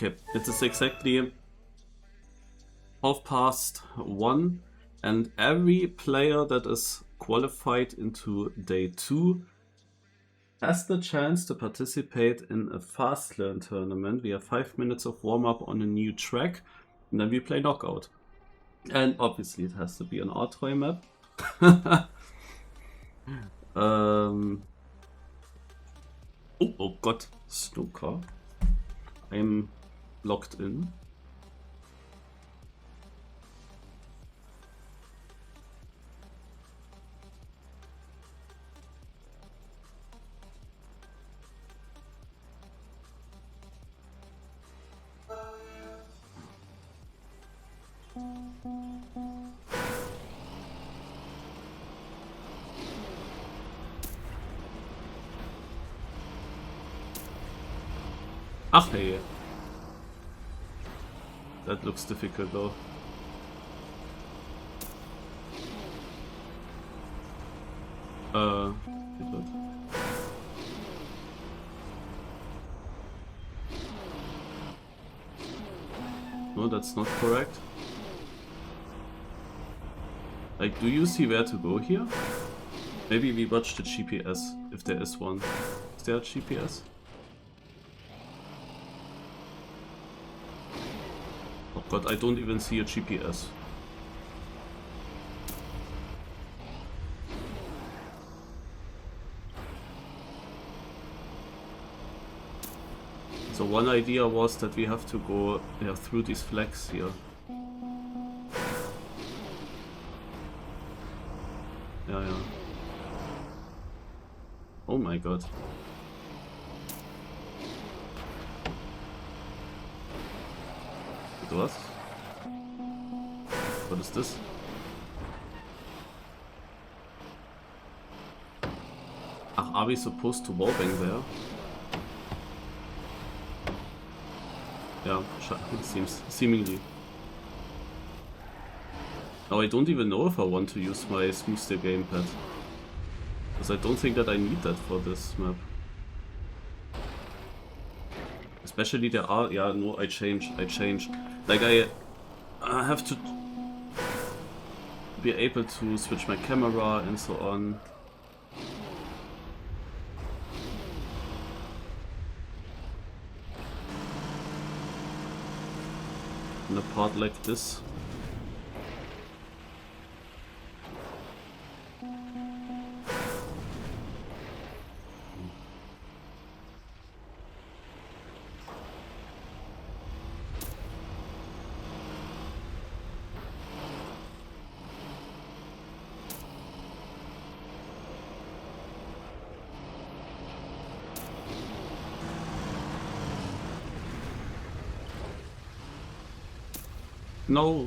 Okay, it is exactly 1:30, and every player that is qualified into day 2 has the chance to participate in a fast learn tournament. We have 5 minutes of warm-up on a new track, and then we play knockout. And obviously it has to be an Artroy map. Oh Gott, Snooker. I'm locked in. Ach hey. That looks difficult though. Good. No, that's not correct. Like, do you see where to go here? Maybe we watch the GPS, if there is one. Is there a GPS? Oh god, I don't even see a GPS. So one idea was that we have to go through these flags here. Yeah. Oh my god. What? What is this? Ach, are we supposed to wallbang there? Yeah, it seemingly. Now I don't even know if I want to use my smooth steer gamepad. Because I don't think that I need that for this map. Especially there are... yeah, no, I change. Like I have to be able to switch my camera and so on. In a part like this. No.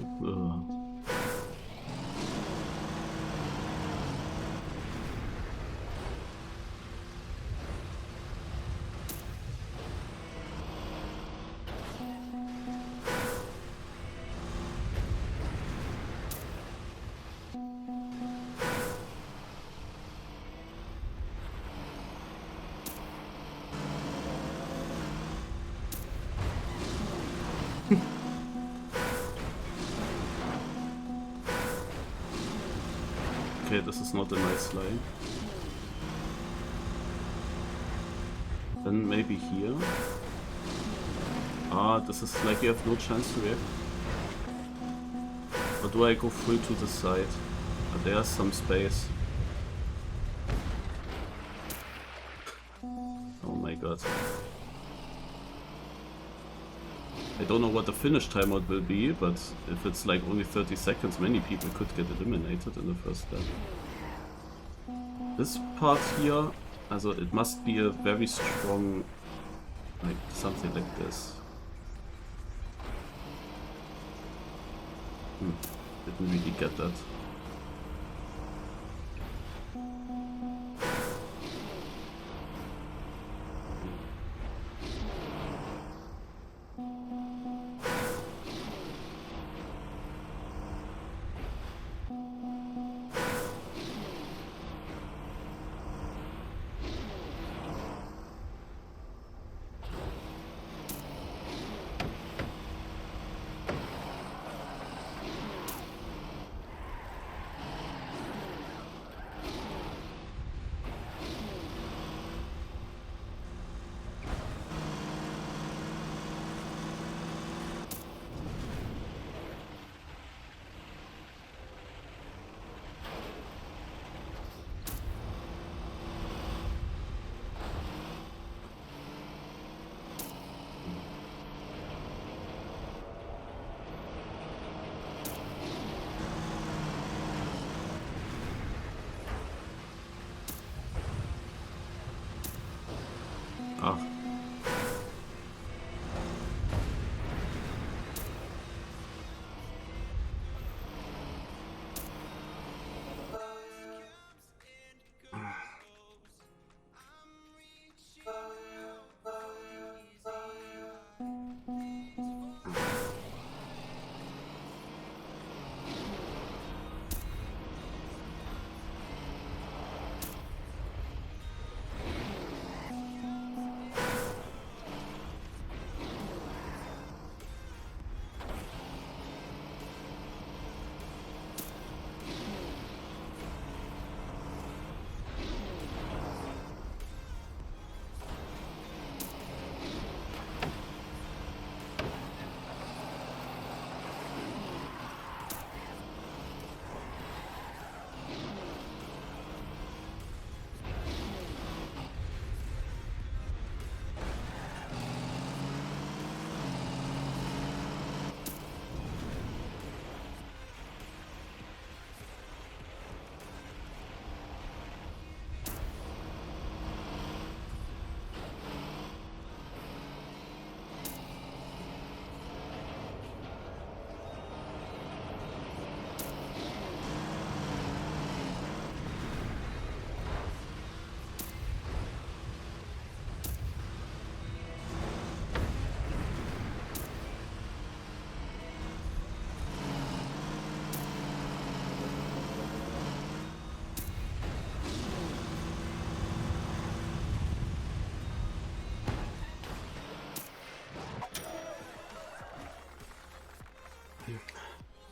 Okay, this is not a nice line. Then maybe here. Ah, this is like you have no chance to react. Or do I go full to the side? Oh, there's some space. Oh my god. I don't know what the finish timeout will be, but if it's like only 30 seconds, many people could get eliminated in the first lap. This part here, also it must be a very strong, like something like this. Didn't really get that.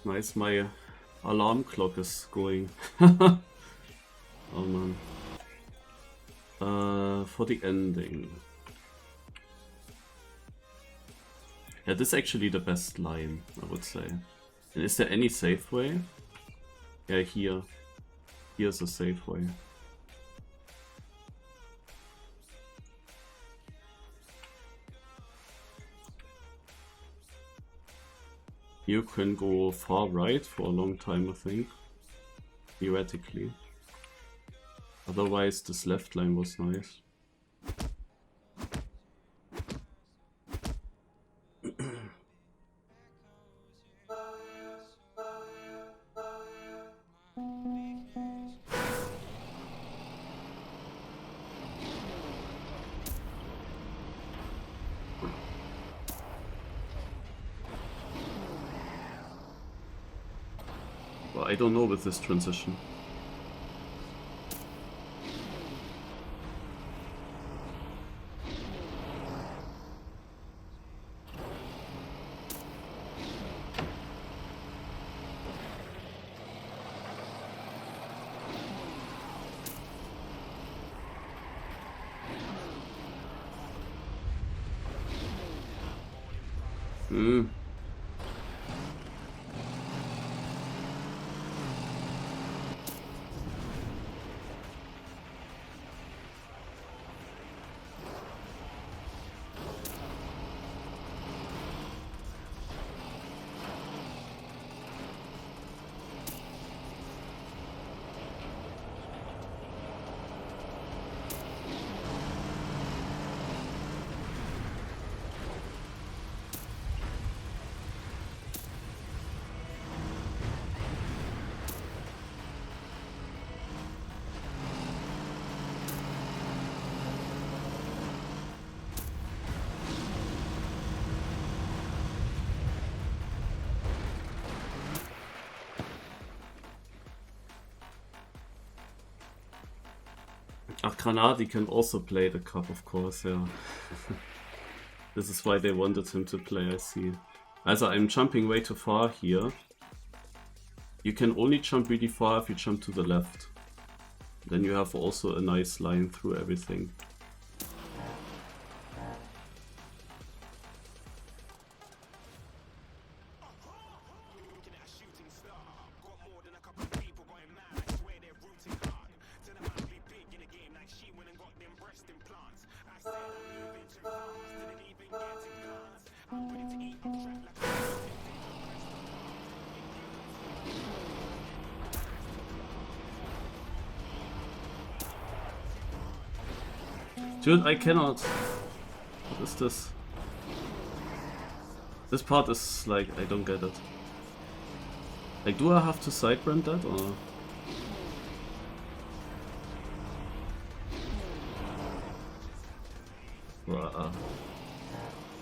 Nice, my alarm clock is going. Oh man. For the ending. Yeah, this is actually the best line, I would say. And is there any safe way? Yeah, here. Here's a safe way. You can go far right for a long time, I think. Theoretically. Otherwise, this left line was nice. Well, I don't know with this transition. Ach, Granadi can also play the cup, of course, yeah. This is why they wanted him to play, I see. Also, I'm jumping way too far here. You can only jump really far if you jump to the left. Then you have also a nice line through everything. Dude, I cannot. What is this? This part is like, I don't get it. Like, do I have to side brand that or?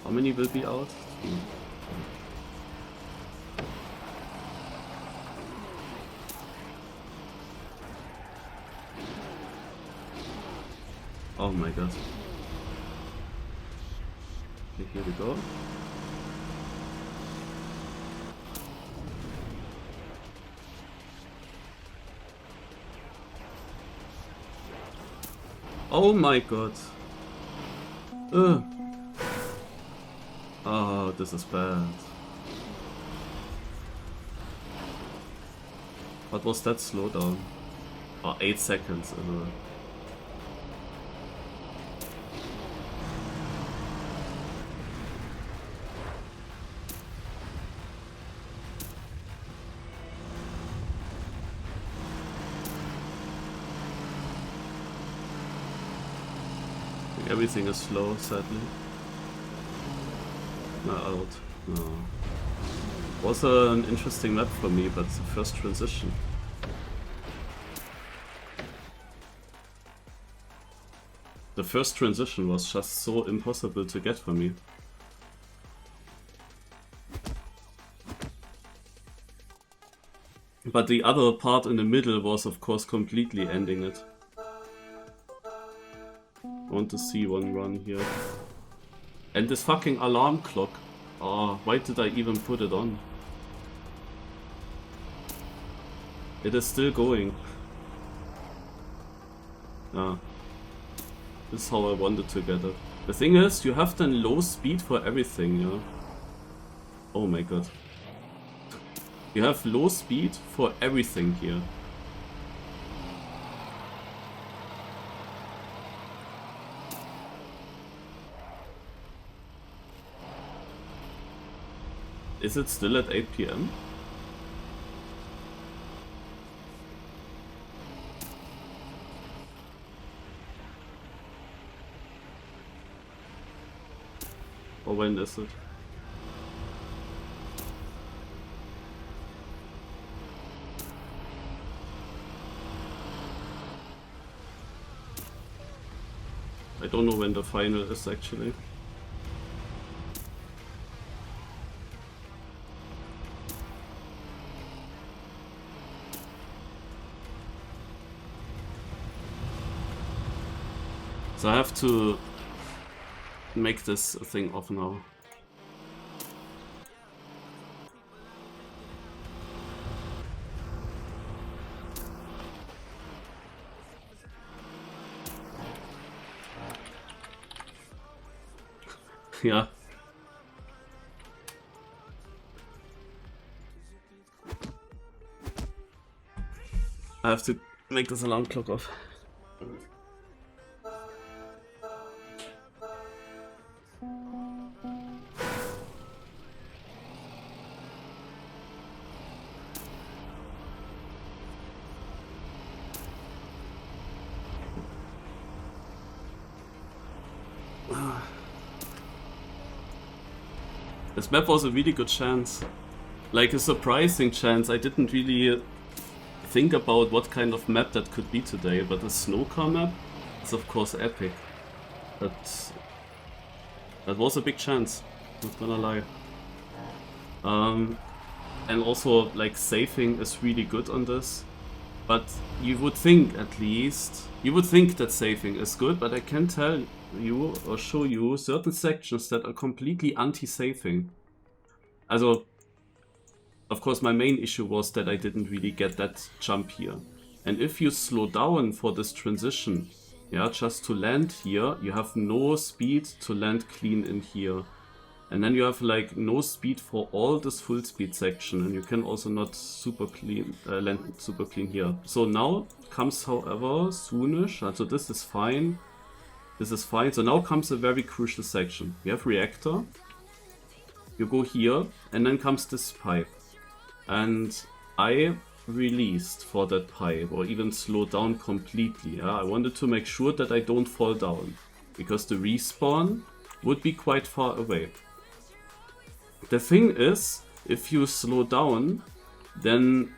How many will be out? Oh my god. Okay, here we go. Oh my god. Oh, this is bad. What was that slowdown? Oh, 8 seconds. Everything is slow, sadly. Out. No. Was an interesting map for me, but the first transition. The first transition was just so impossible to get for me. But the other part in the middle was of course completely ending it. I want to see one run here. And this fucking alarm clock. Oh, why did I even put it on? It is still going. Ah. This is how I wanted to get it. The thing is, you have then low speed for everything, yeah? Oh my god. You have low speed for everything here. Is it still at 8 PM? Or when is it? I don't know when the final is actually. So I have to make this thing off now. Yeah. I have to make this alarm clock off. This map was a really good chance. Like a surprising chance. I didn't really think about what kind of map that could be today, but the snow car map is of course epic. That was a big chance, not gonna lie. And also like saving is really good on this. But you would think at least, you would think that saving is good, but I can tell you or show you certain sections that are completely anti-saving. Also, of course my main issue was that I didn't really get that jump here. And if you slow down for this transition, yeah, just to land here, you have no speed to land clean in here. And then you have like no speed for all this full speed section, and you can also not super clean land super clean here. So now comes, however, soonish. So this is fine. This is fine. So now comes a very crucial section. You have reactor. You go here, and then comes this pipe. And I released for that pipe, or even slowed down completely. Yeah? I wanted to make sure that I don't fall down, because the respawn would be quite far away. The thing is, if you slow down, then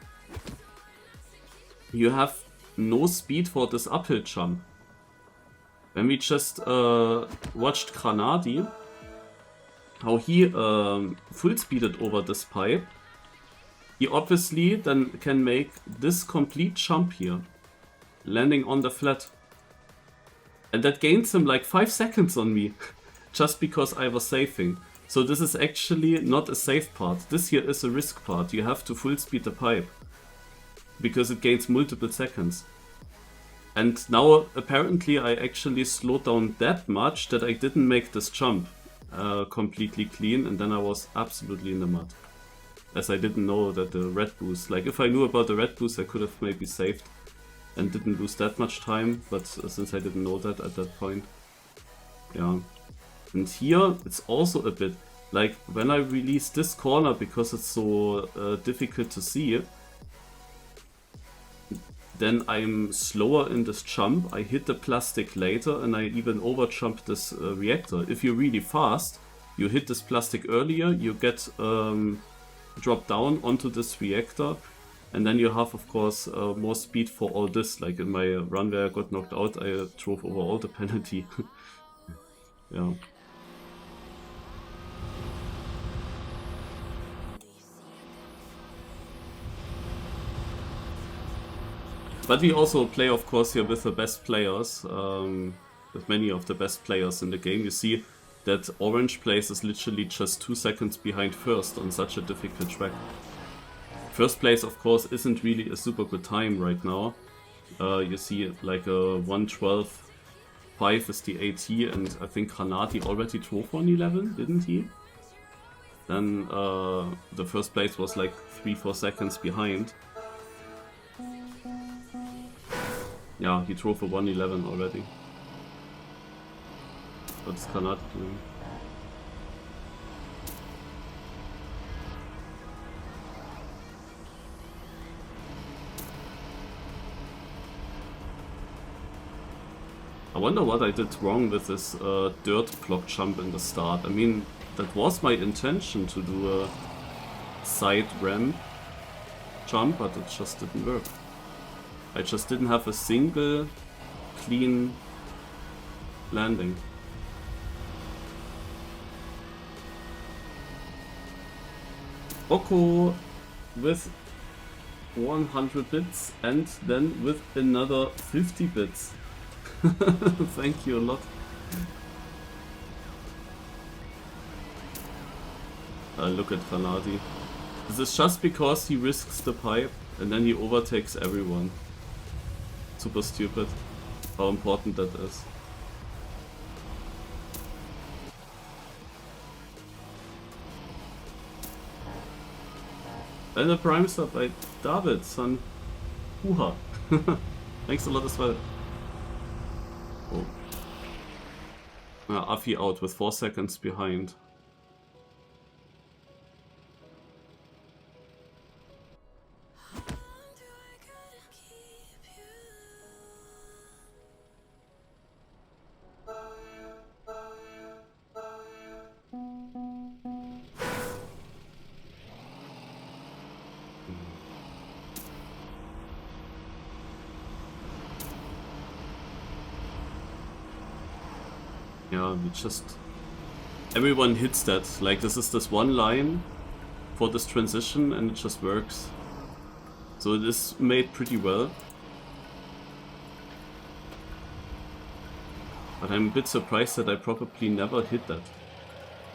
you have no speed for this uphill jump. When we just watched Granadi, how he full speeded over this pipe, he obviously then can make this complete jump here, landing on the flat. And that gains him like 5 seconds on me, just because I was saving. So this is actually not a safe part. This here is a risk part. You have to full speed the pipe, because it gains multiple seconds. And now apparently I actually slowed down that much that I didn't make this jump completely clean, and then I was absolutely in the mud. As I didn't know that the red boost, like if I knew about the red boost I could have maybe saved and didn't lose that much time, but since I didn't know that at that point, yeah. And here it's also a bit like when I release this corner, because it's so difficult to see, then I'm slower in this jump. I hit the plastic later, and I even overjump this reactor. If you're really fast, you hit this plastic earlier, you get drop down onto this reactor, and then you have of course more speed for all this. Like in my run where I got knocked out, I drove over all the penalty. Yeah. But we also play, of course, here with the best players, with many of the best players in the game. You see that Orange plays is literally just 2 seconds behind first on such a difficult track. First place, of course, isn't really a super good time right now. You see like a 1:12.5 is the AT, and I think Granati already drove 1:11, didn't he? Then the first place was like 3-4 seconds behind. Yeah, he drove a 1:11 already. What's Granati doing? I wonder what I did wrong with this dirt block jump in the start. I mean, that was my intention to do a side ramp jump, but it just didn't work. I just didn't have a single clean landing. Oko with 100 bits and then with another 50 bits. Thank you a lot. Look at Granati. This is just because he risks the pipe and then he overtakes everyone. Super stupid. How important that is. And a prime sub by David, son. Uha. Thanks a lot as well. Oh. Afi out with 4 seconds behind. Yeah, we just... Everyone hits that. Like, this is this one line for this transition and it just works. So it is made pretty well. But I'm a bit surprised that I probably never hit that.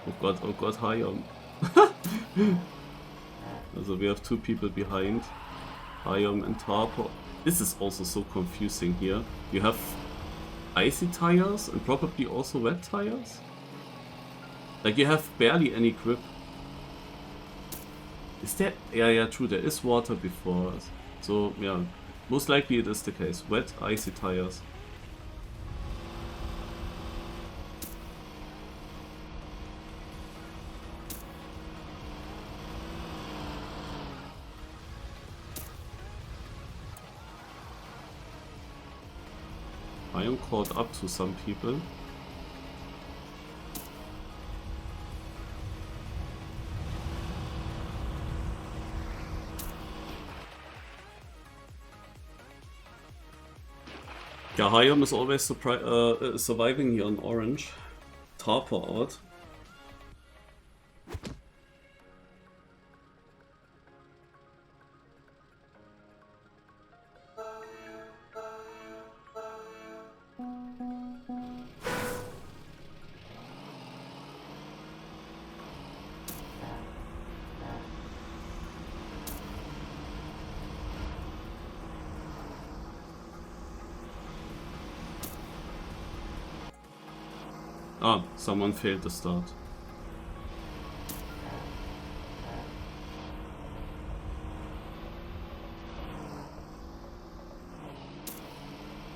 Oh god, Hayom. Also we have 2 people behind. Hayom and Tarpo. This is also so confusing here. You have icy tires and probably also wet tires? Like you have barely any grip. Is there... Yeah, true, there is water before us. So yeah, most likely it is the case. Wet, icy tires. I am caught up to some people. Yeah, Hayom is always surviving here on orange. Tarpo out. Ah, someone failed the start.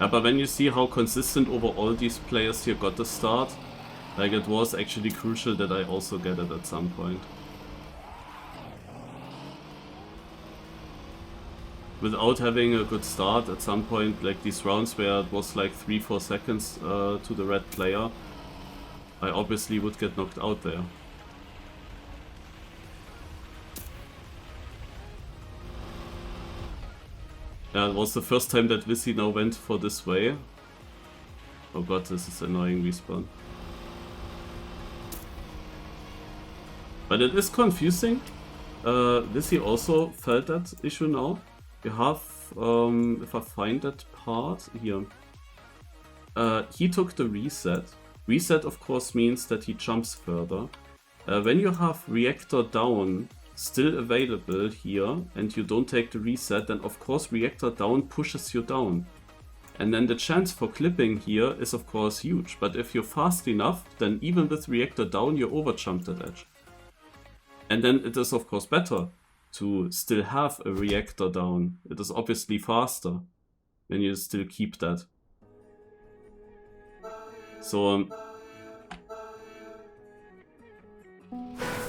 Yeah, but when you see how consistent over all these players here got the start, like it was actually crucial that I also get it at some point. Without having a good start at some point, like these rounds where it was like 3-4 seconds to the red player, I obviously would get knocked out there. Yeah, it was the first time that Visi now went for this way. Oh god, this is annoying respawn. But it is confusing. Visi also felt that issue now. You have, if I find that part here. He took the reset. Reset of course means that he jumps further. When you have reactor down still available here and you don't take the reset, then of course reactor down pushes you down. And then the chance for clipping here is of course huge, but if you're fast enough, then even with reactor down you overjump that edge. And then it is of course better to still have a reactor down. It is obviously faster when you still keep that. So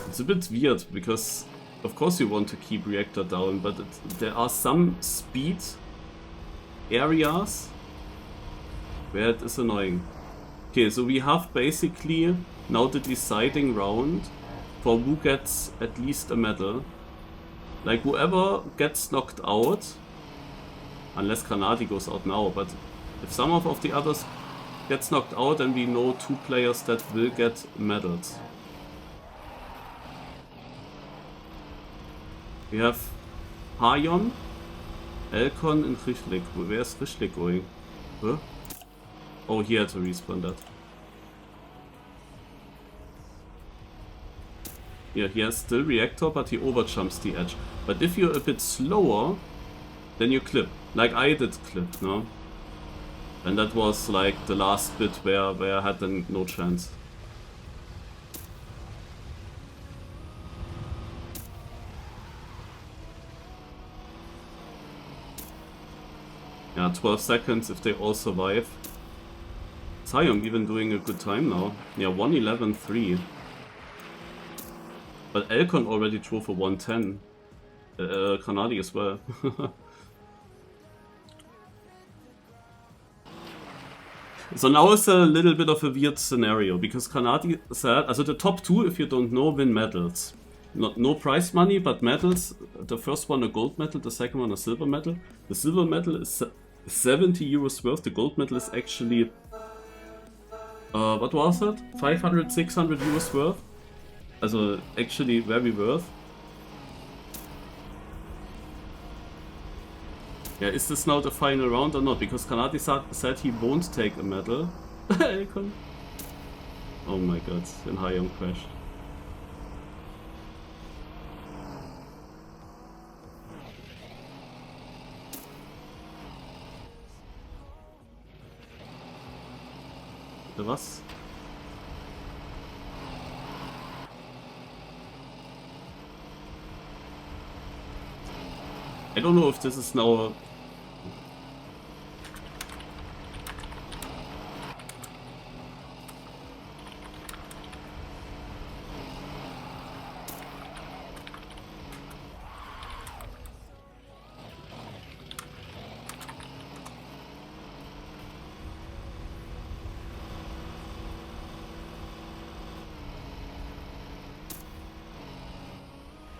it's a bit weird because of course you want to keep reactor down, but there are some speed areas where it is annoying. Okay, so we have basically now the deciding round for who gets at least a medal. Like whoever gets knocked out, unless Granati goes out now, but if some of the others gets knocked out, then we know 2 players that will get medals. We have Hayon, Elkon and Richlik. Where's Richlik going? Huh? Oh, he had to respawn that. Yeah, he has still reactor, but he overjumps the edge. But if you're a bit slower, then you clip. Like I did clip, no? And that was like the last bit where I had then no chance. Yeah, 12 seconds if they all survive. Taeyong even doing a good time now. Yeah, 1:11.3. But Elkon already drove a 1:10. Granati as well. So now it's a little bit of a weird scenario, because Granati said, also the top 2, if you don't know, win medals. No prize money, but medals. The first one a gold medal, the second one a silver medal. The silver medal is 70 euros worth, the gold medal is actually... what was it? 500, 600 euros worth? Also actually very worth. Yeah, is this now the final round or not? Because Granati said he won't take a medal. Oh my god, and Hayon crashed. Was? I don't know if this is now...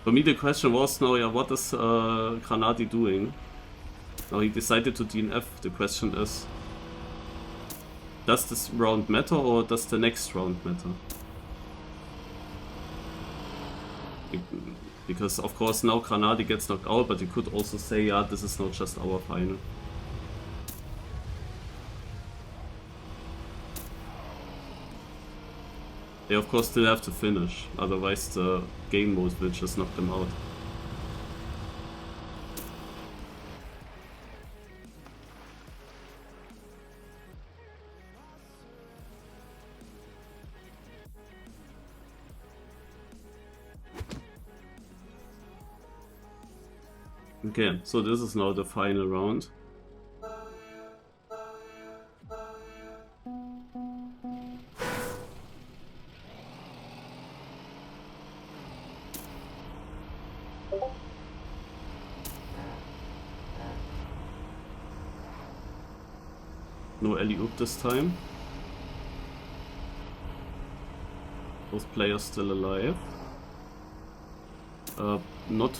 For me the question was now, yeah, what is Granati doing? Now he decided to DNF. The question is, does this round matter or does the next round matter? Because of course now Granati gets knocked out, but you could also say, yeah, this is not just our final. They of course still have to finish, otherwise the game mode will just knock them out. Okay, so this is now the final round. No alley-oop this time. Both players still alive. Not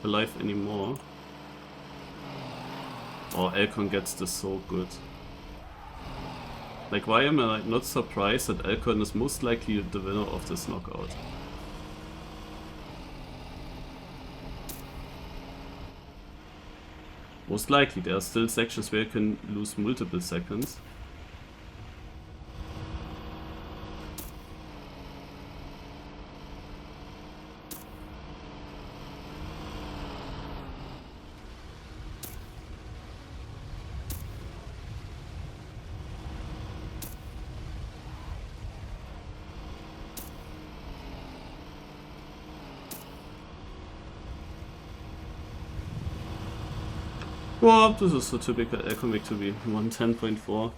alive anymore. Oh, Elkon gets this so good. Like, why am I not surprised that Elkon is most likely the winner of this knockout? Most likely, there are still sections where you can lose multiple seconds. Well, this is a typical Econ victory, 110.4.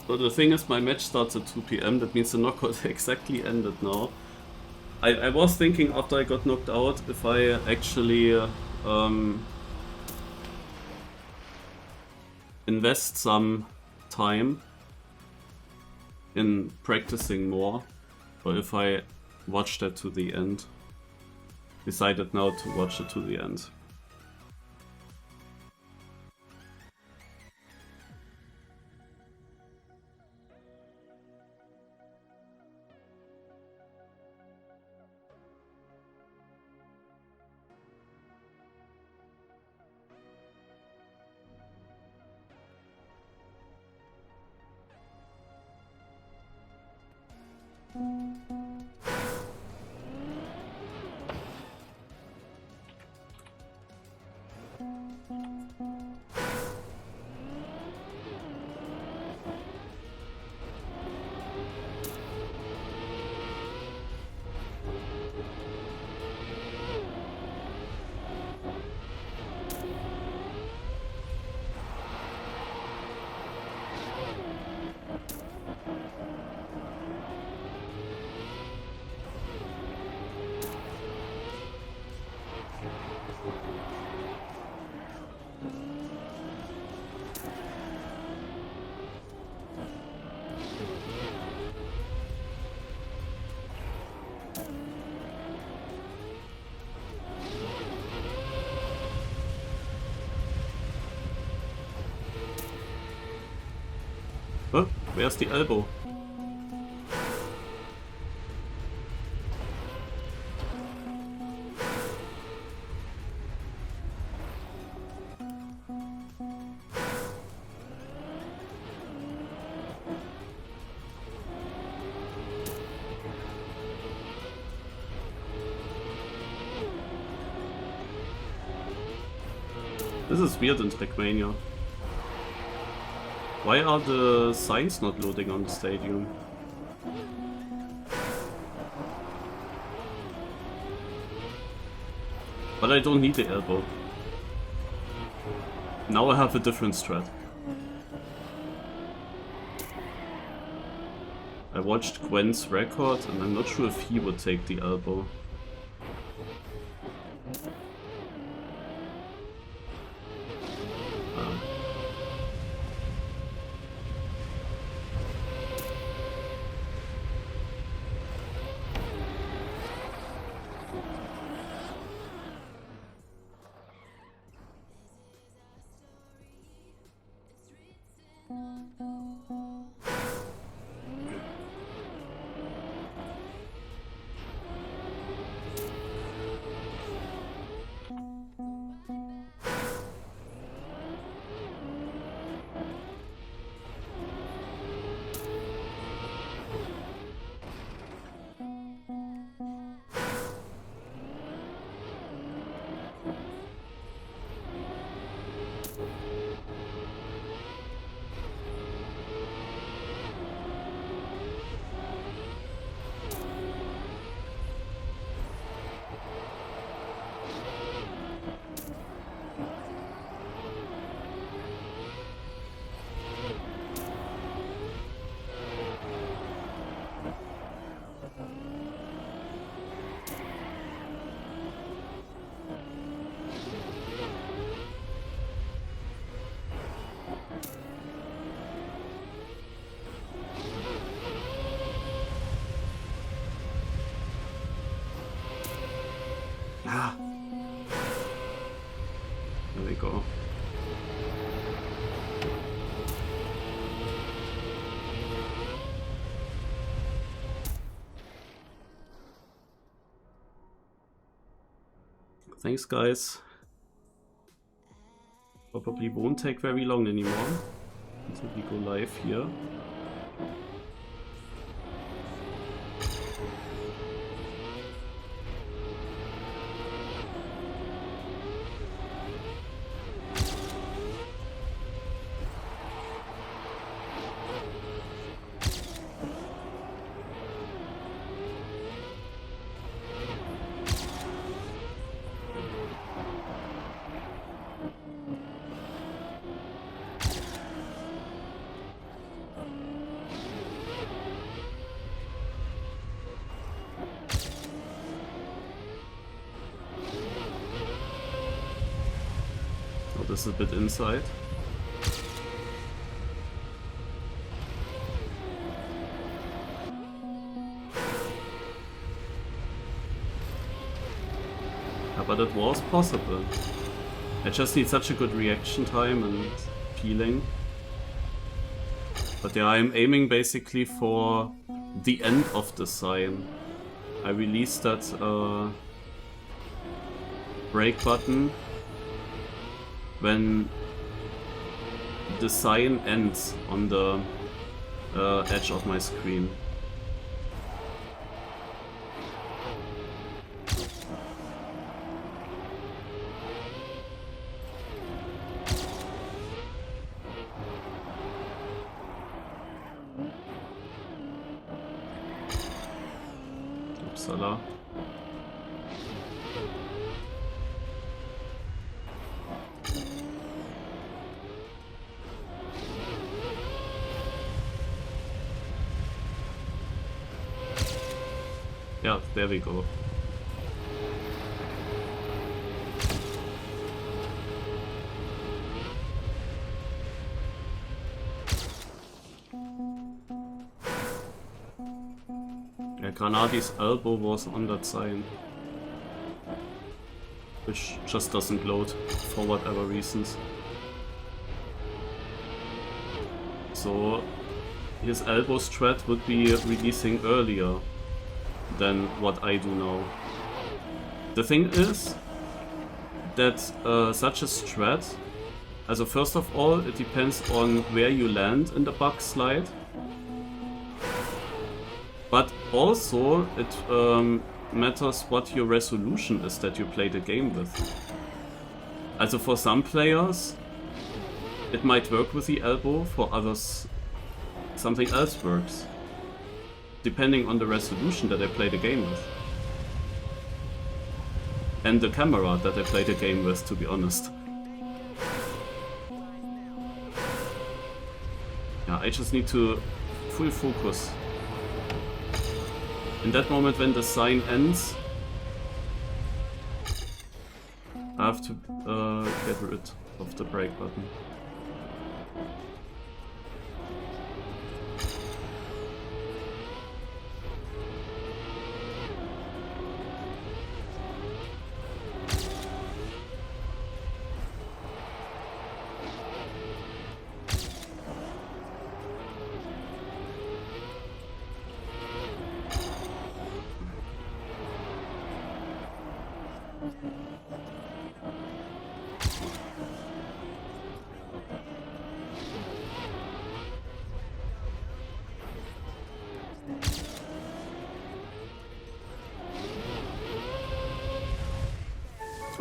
So the thing is, my match starts at 2 PM, that means the knockout exactly ended now. I was thinking after I got knocked out if I actually invest some time in practicing more, or if I watch that to the end. Decided now to watch it to the end. Oh, where's the elbow? This is weird in Trackmania. Why are the signs not loading on the stadium? But I don't need the elbow. Now I have a different strat. I watched Gwen's record and I'm not sure if he would take the elbow. Ah. There we go. Thanks, guys. Probably won't take very long anymore. until we go live here. This is a bit inside. Yeah, but it was possible. I just need such a good reaction time and peeling. But yeah, I'm aiming basically for the end of the sign. I released that break button when the sign ends on the edge of my screen. Upsala. Yeah, there we go. Yeah, Granadi's elbow was on that sign, which just doesn't load for whatever reasons. So his elbow strat would be releasing earlier than what I do now. The thing is that such a strat, also first of all, it depends on where you land in the bug slide, but also it matters what your resolution is that you play the game with. Also for some players it might work with the elbow, for others something else works, depending on the resolution that I play the game with. And the camera that I play the game with, to be honest. Yeah, I just need to full focus. In that moment when the sign ends, I have to get rid of the break button.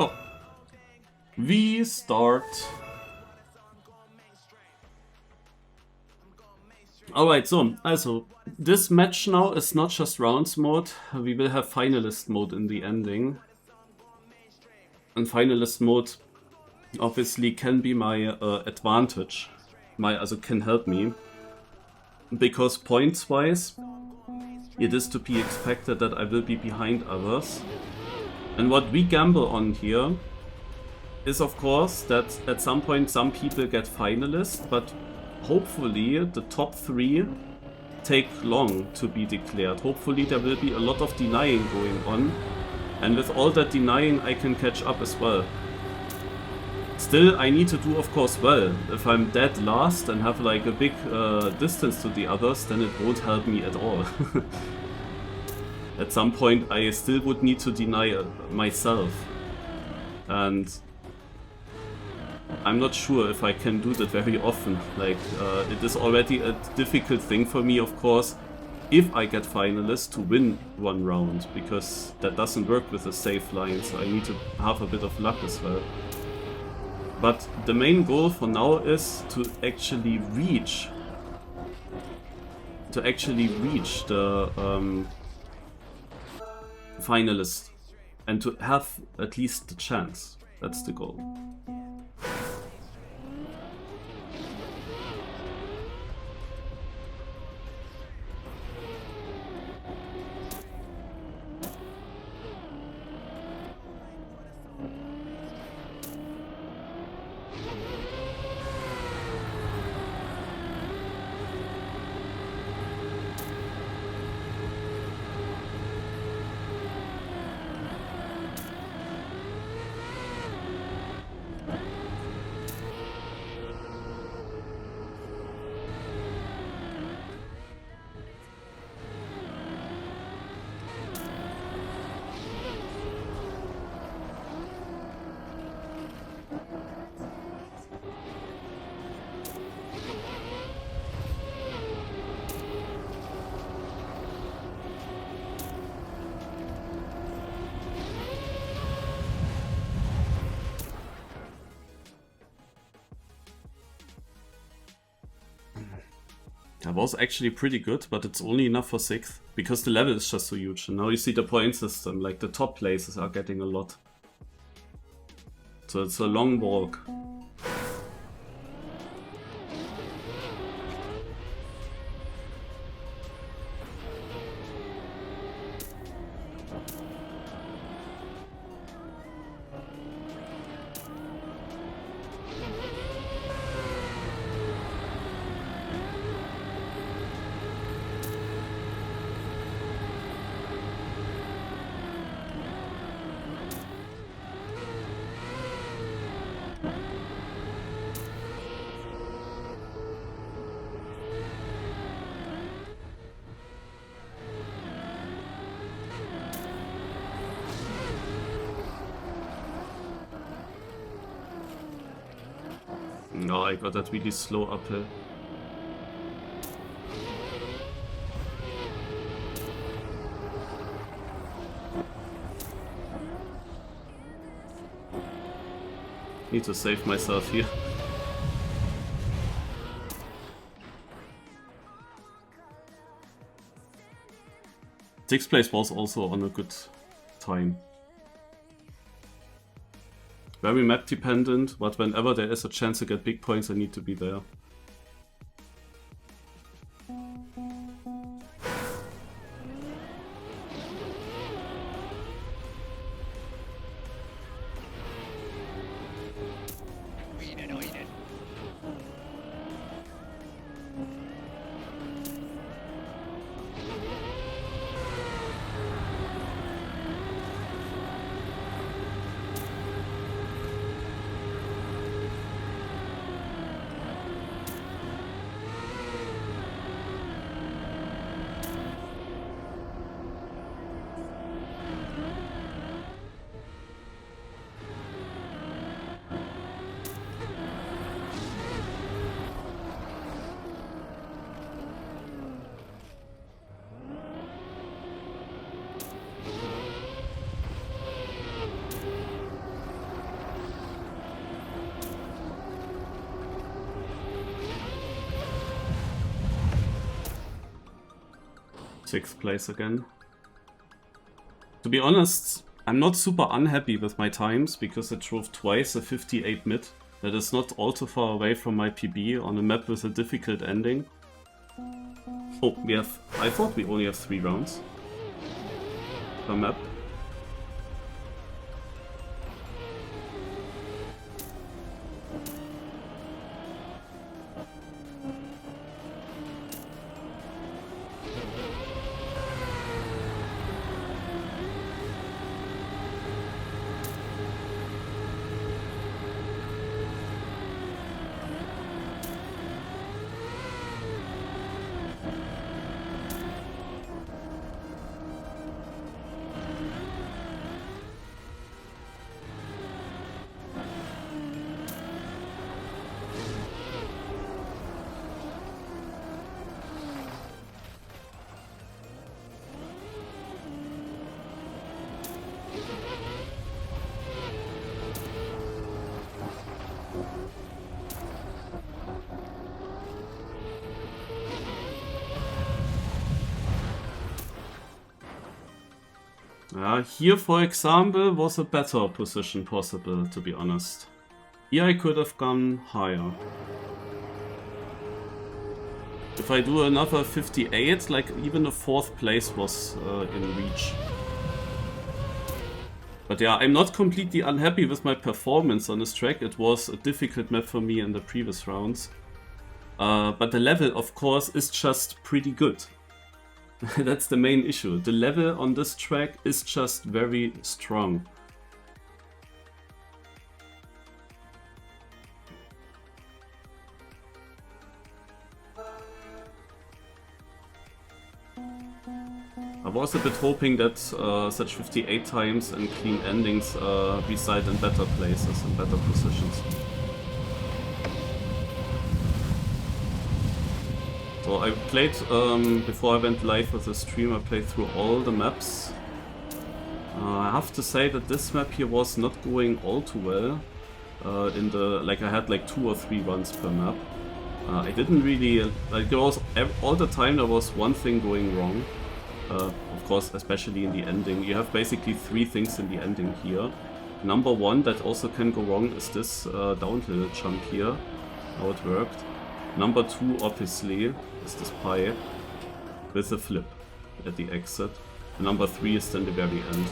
Oh, we start. Alright, so, also, this match now is not just rounds mode, we will have finalist mode in the ending. And finalist mode obviously can be my advantage, also can help me. Because points wise, it is to be expected that I will be behind others. And what we gamble on here is of course that at some point some people get finalist, but hopefully the top 3 take long to be declared. Hopefully there will be a lot of denying going on, and with all that denying I can catch up as well. Still, I need to do of course well. If I'm dead last and have like a big distance to the others, then it won't help me at all. At some point I still would need to deny myself. And I'm not sure if I can do that very often. Like, it is already a difficult thing for me, of course, if I get Finalist to win one round, because that doesn't work with the safe line, so I need to have a bit of luck as well. But the main goal for now is to actually reach the Finalist and to have at least the chance. That's the goal. That was actually pretty good, but it's only enough for 6th, because the level is just so huge. And now you see the point system, like the top places are getting a lot. So it's a long walk. No, I got that really slow uphill. Need to save myself here. Sixth place was also on a good time. Very map dependent, but whenever there is a chance to get big points, I need to be there. Sixth place again. To be honest, I'm not super unhappy with my times because I drove twice a 58 mid. That is not all too far away from my PB on a map with a difficult ending. Oh, I thought we only have 3 rounds per map. Here, for example, was a better position possible, to be honest. Here I could have gone higher. If I do another 58, like even the 4th place was in reach. But yeah, I'm not completely unhappy with my performance on this track. It was a difficult map for me in the previous rounds. But the level, of course, is just pretty good. That's the main issue. The level on this track is just very strong. I was a bit hoping that such 58 times and clean endings reside in better places and better positions. So I played, before I went live with the stream, I played through all the maps. I have to say that this map here was not going all too well. I had like 2 or 3 runs per map. I didn't really, like there was, all the time there was one thing going wrong. Of course, especially in the ending. You have basically 3 things in the ending here. Number 1 that also can go wrong is this downhill jump here, how it worked. Number 2 obviously is this pipe with a flip at the exit. And number 3 is then the very end.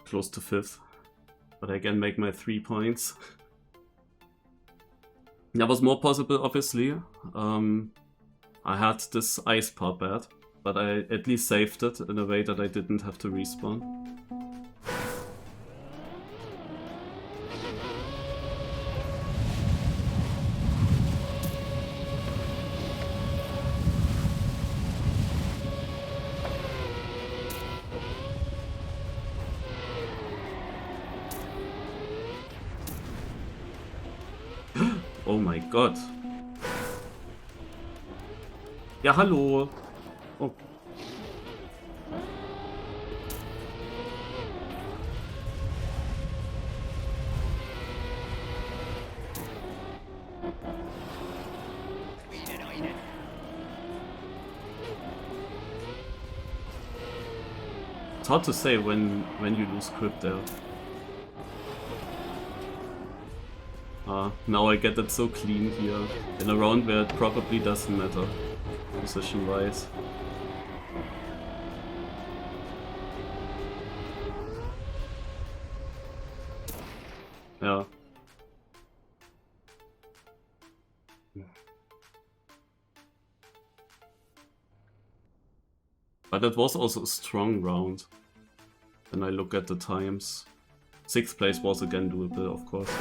Close to 5th, but I can make my 3 points. There was more possible, obviously. I had this ice puppet, but I at least saved it in a way that I didn't have to respawn. Oh my God. Ja, hallo. Oh. It's hard to say when you lose grip there. Now I get it so clean here, in a round where it probably doesn't matter, position-wise. Yeah. But it was also a strong round, when I look at the times. 6th place was again doable, of course.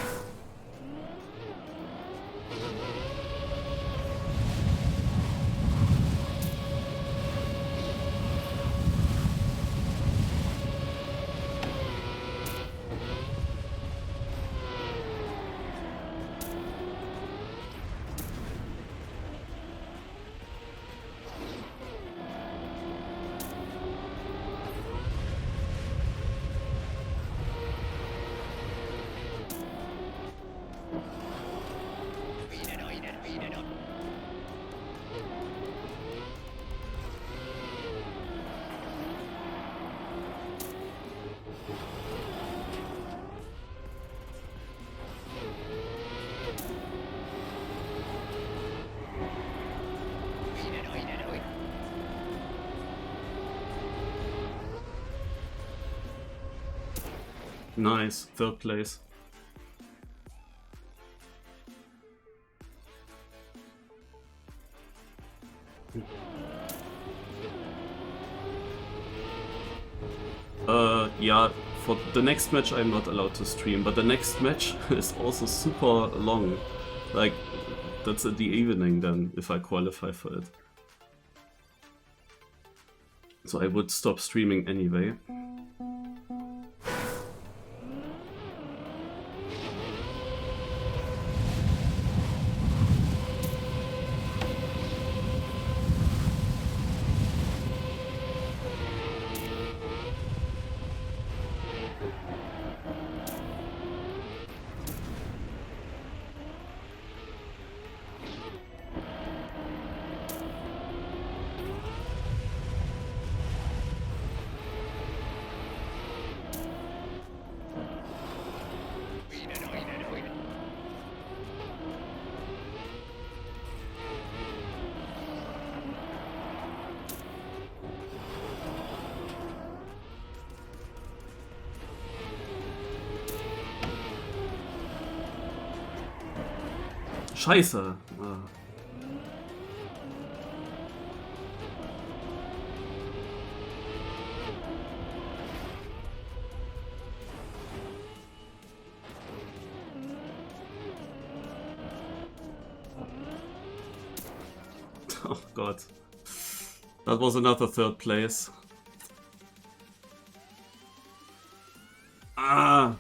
Nice, 3rd place. Yeah, for the next match I'm not allowed to stream, but the next match is also super long. Like, that's in the evening then, if I qualify for it. So I would stop streaming anyway. Scheiße! Oh god. That was another 3rd place. Ah!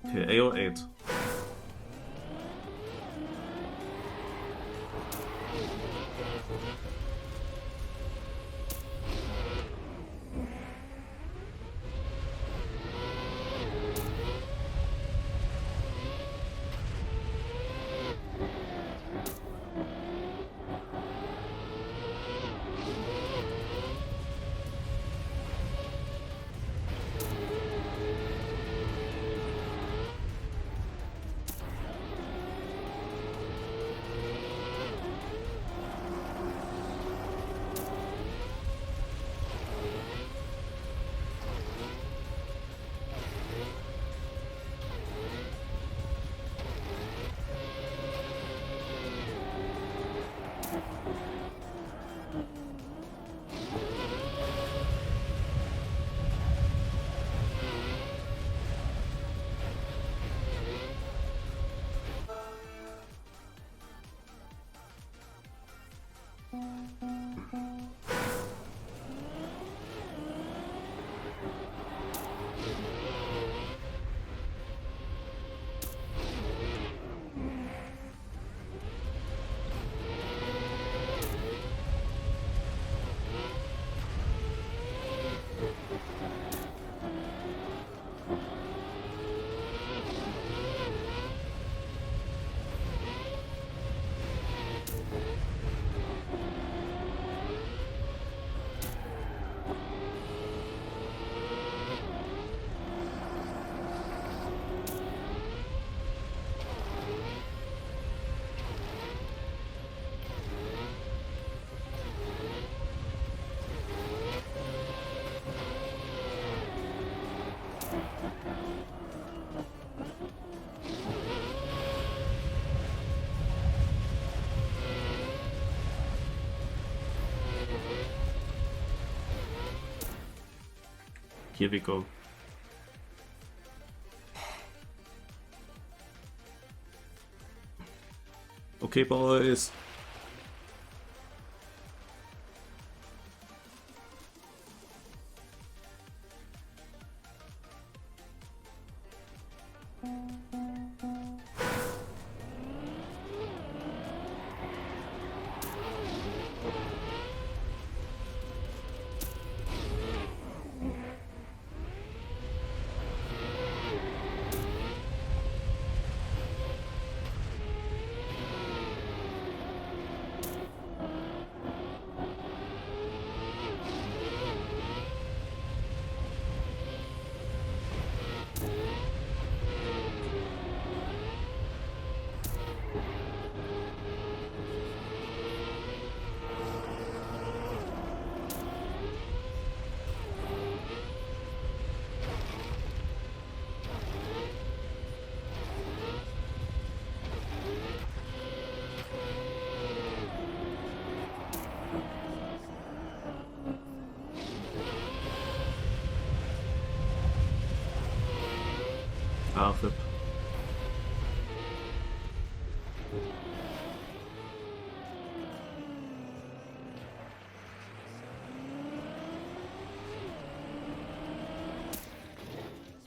Okay, AO8. Here we go. Okay, boys.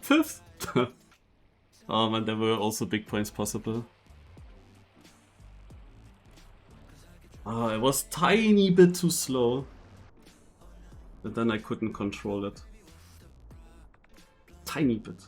Fifth? Oh man, there were also big points possible. I was tiny bit too slow. But then I couldn't control it. Tiny bit.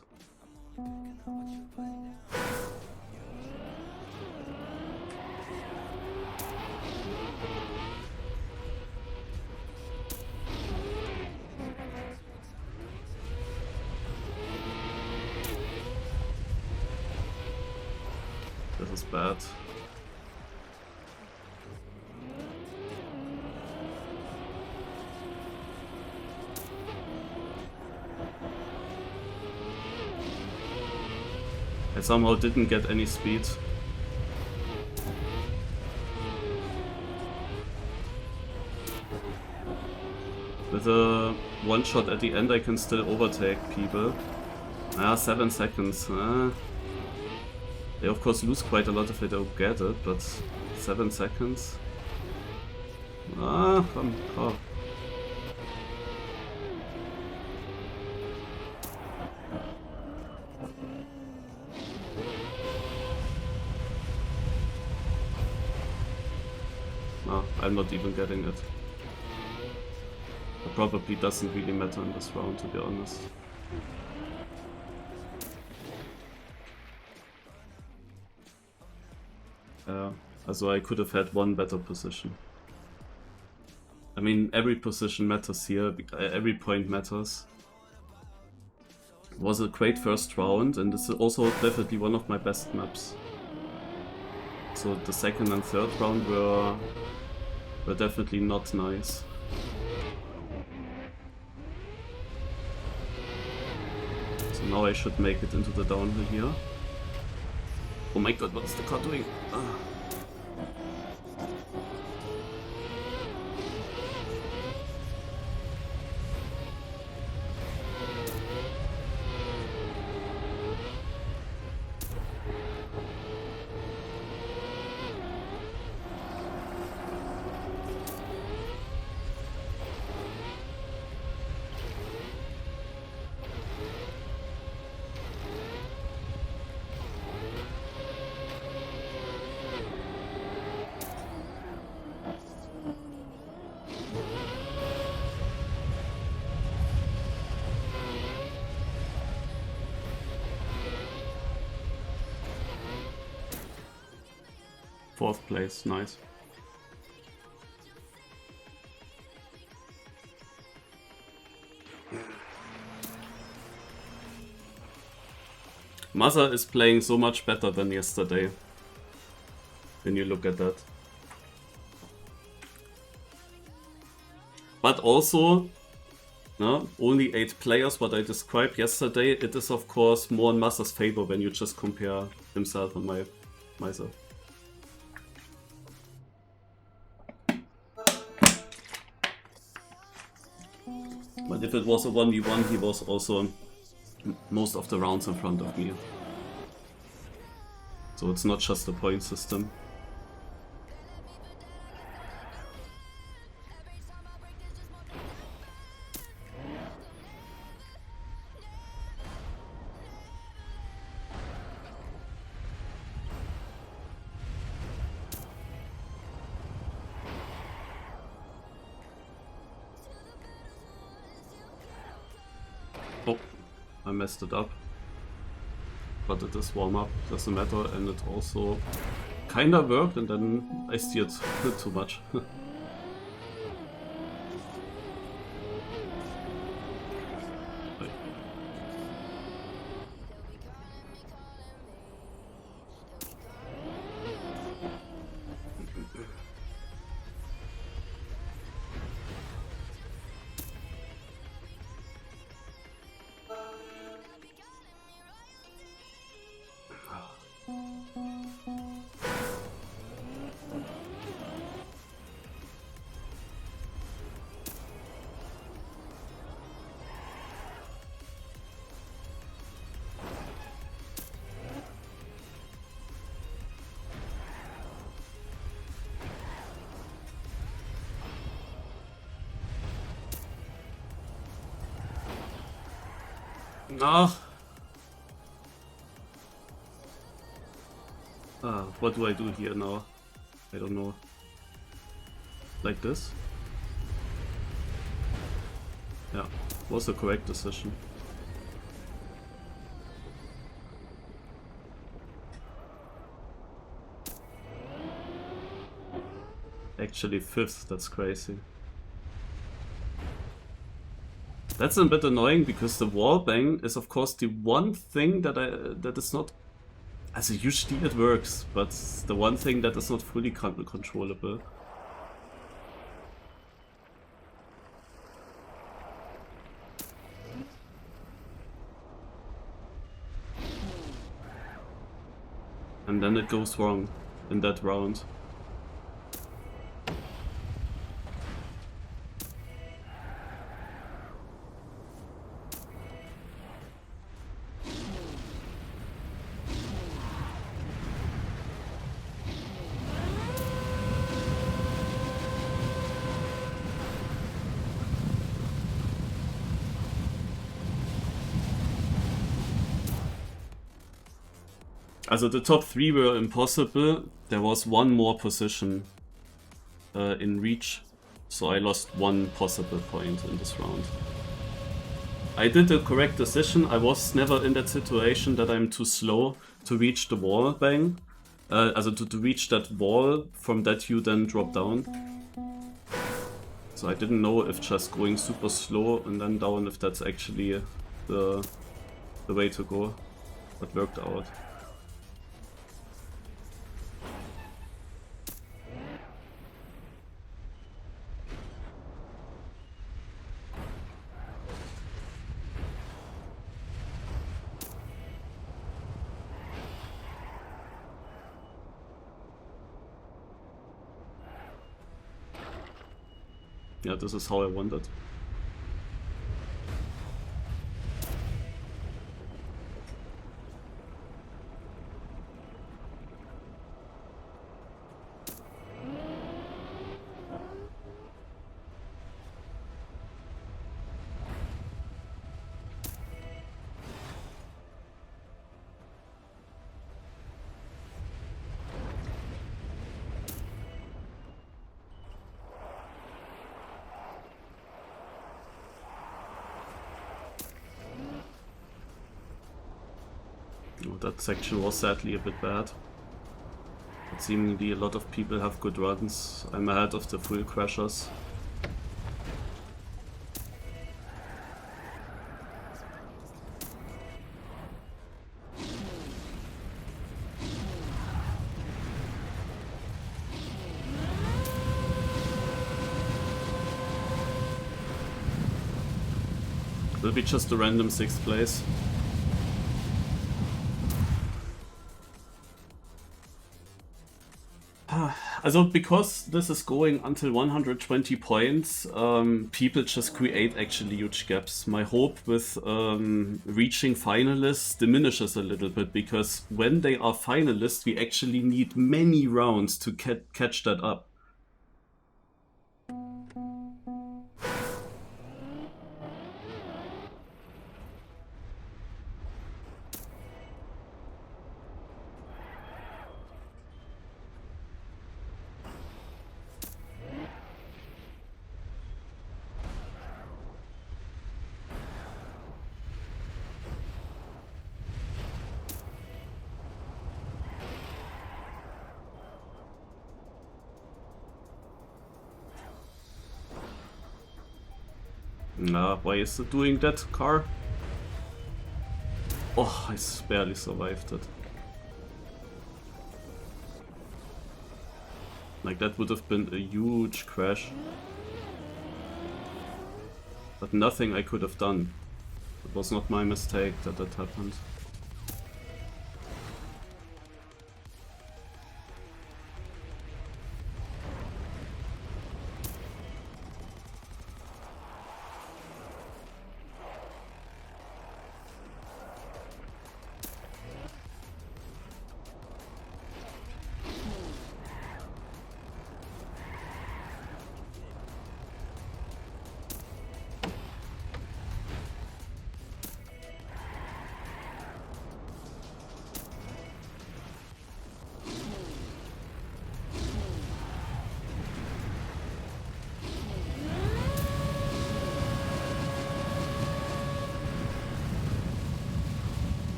This is bad. I somehow didn't get any speed. With a one shot at the end I can still overtake people. 7 seconds. They of course lose quite a lot if they don't get it, but 7 seconds. Come. I'm not even getting it. It probably doesn't really matter in this round, to be honest. Also I could have had one better position. I mean, every position matters here, every point matters. It was a great first round, and it's also definitely one of my best maps. So the second and third round were definitely not nice. So now I should make it into the downhill here. Oh my god, what's the car doing? Fourth place, nice. Mother is playing so much better than yesterday, when you look at that. But also, no, only 8 players, what I described yesterday, it is of course more in Mother's favor when you just compare himself and myself. But if it was a 1v1, he was also most of the rounds in front of me. So it's not just a point system. I messed it up, but it is warm up, doesn't matter, and it also kinda worked, and then I steered too much. No. What do I do here now? I don't know. Like this? Yeah, was the correct decision. Actually 5th, that's crazy. That's a bit annoying because the wallbang is of course the one thing that is not, also usually it works, but the one thing that is not fully controllable. And then it goes wrong in that round. Also the top 3 were impossible. There was one more position in reach, so I lost 1 possible point in this round. I did the correct decision. I was never in that situation that I'm too slow to reach the wall bang. Also to reach that wall, from that you then drop down. So I didn't know if just going super slow and then down, if that's actually the way to go. But worked out. Yeah, this is how I want it. Oh, that section was sadly a bit bad. But seemingly a lot of people have good runs. I'm ahead of the full crashers. Will be just a random 6th place. Also, because this is going until 120 points, people just create actually huge gaps. My hope with reaching finalists diminishes a little bit, because when they are finalists, we actually need many rounds to catch that up. Why is it doing that, car? Oh, I barely survived it. Like, that would have been a huge crash. But nothing I could have done. It was not my mistake that that happened.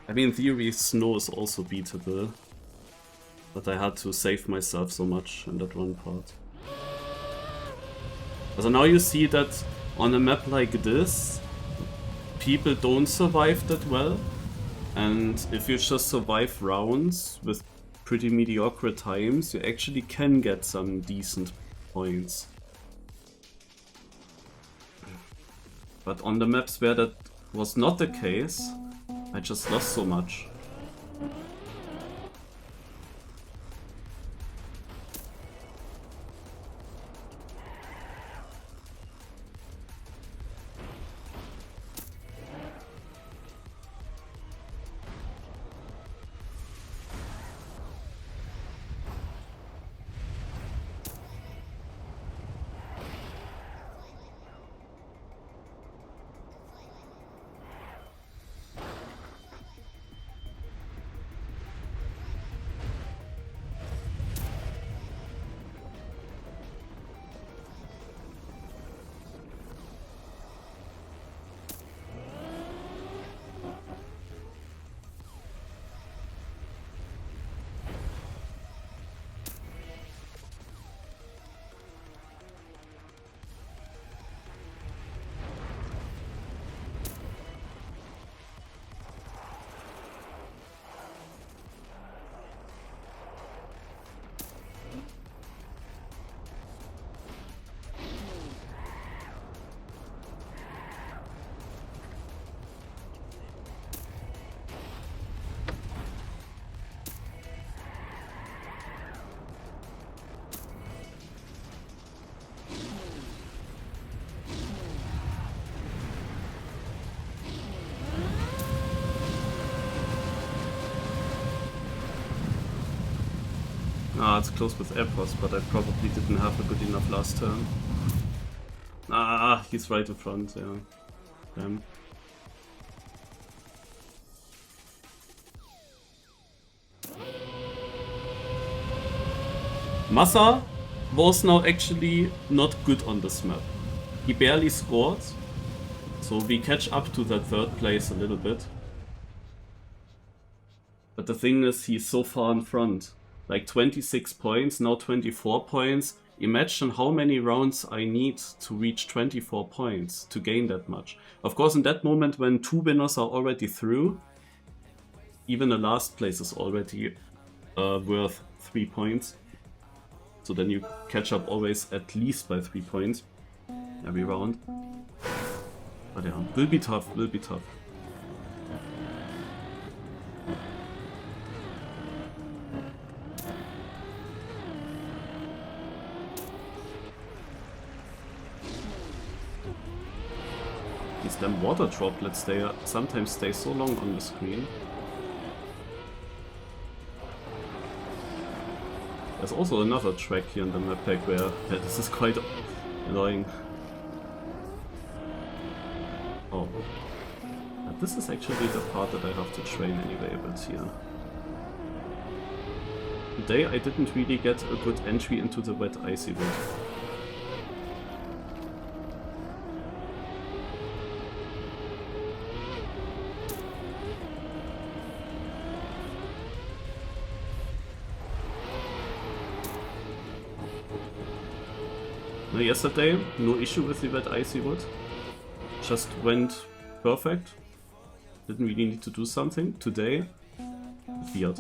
I mean, in theory, snow is also beatable. But I had to save myself so much in that one part. So now you see that on a map like this, people don't survive that well. And if you just survive rounds with pretty mediocre times, you actually can get some decent points. But on the maps where that was not the case, I just lost so much. Ah, it's close with airports, but I probably didn't have a good enough last turn. Ah, he's right in front, yeah. Damn. Massa was now actually not good on this map. He barely scored, so we catch up to that third place a little bit. But the thing is, he's so far in front. Like 26 points, now 24 points. Imagine how many rounds I need to reach 24 points to gain that much. Of course, in that moment when 2 winners are already through, even the last place is already worth 3 points. So then you catch up always at least by 3 points every round. But yeah, will be tough, will be tough. These damn water droplets, they sometimes stay so long on the screen. There's also another track here in the map pack where this is quite annoying. Oh. But this is actually the part that I have to train anyway a bit here. Today I didn't really get a good entry into the wet icy wood. Yesterday, no issue with the wet icy wood. Just went perfect. Didn't really need to do something. Today, weird.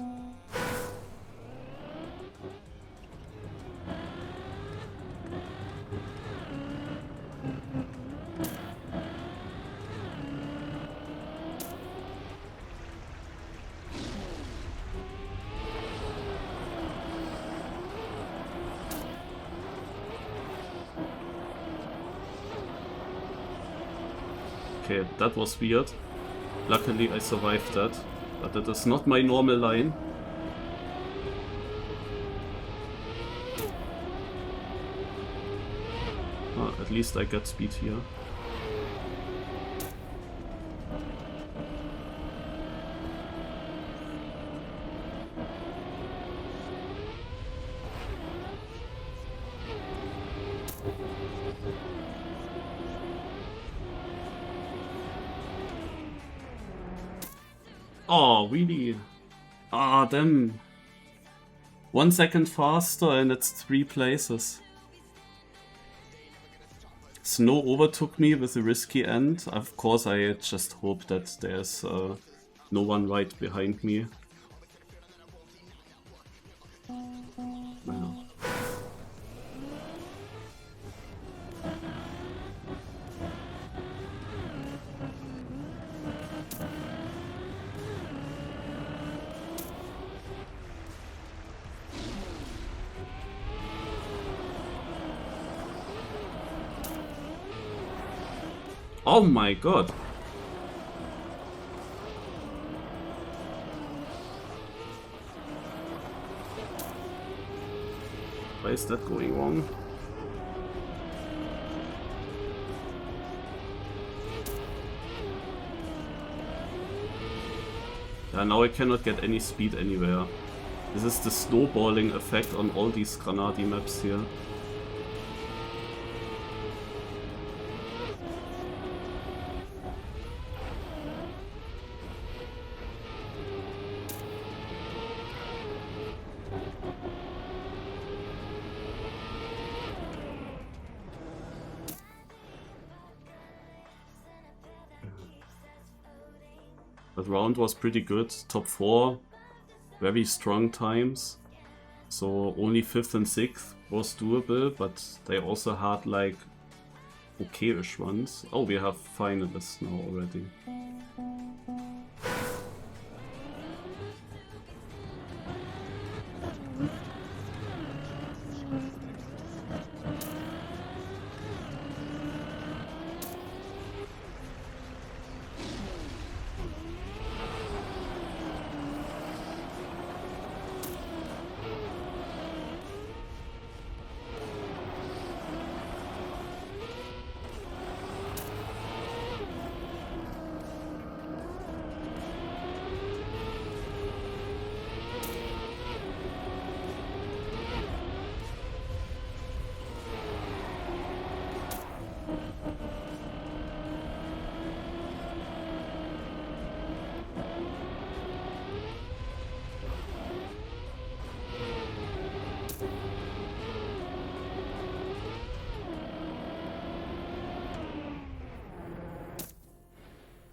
Okay, that was weird. Luckily I survived that, but that is not my normal line. Ah, at least I got speed here. Oh, really? Ah, damn. 1 second faster and it's 3 places. Snow overtook me with a risky end. Of course, I just hope that there's no one right behind me. Well. Oh my god. Why is that going wrong? Yeah, now I cannot get any speed anywhere. This is the snowballing effect on all these Granadi maps here. That round was pretty good. Top 4, very strong times. So only 5th and 6th was doable, but they also had like okay-ish ones. Oh, we have finalists now already.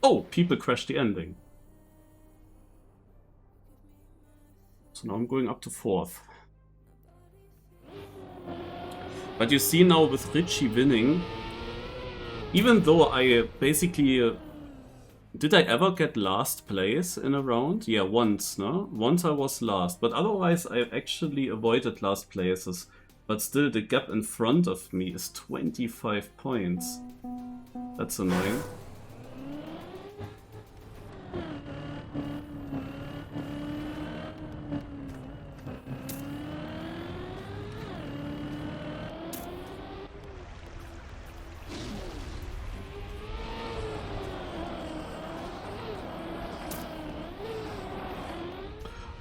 Oh, people crashed the ending. So now I'm going up to 4th. But you see now with Richie winning, even though I basically... did I ever get last place in a round? Yeah, once, no? Once I was last, but otherwise I actually avoided last places. But still the gap in front of me is 25 points. That's annoying.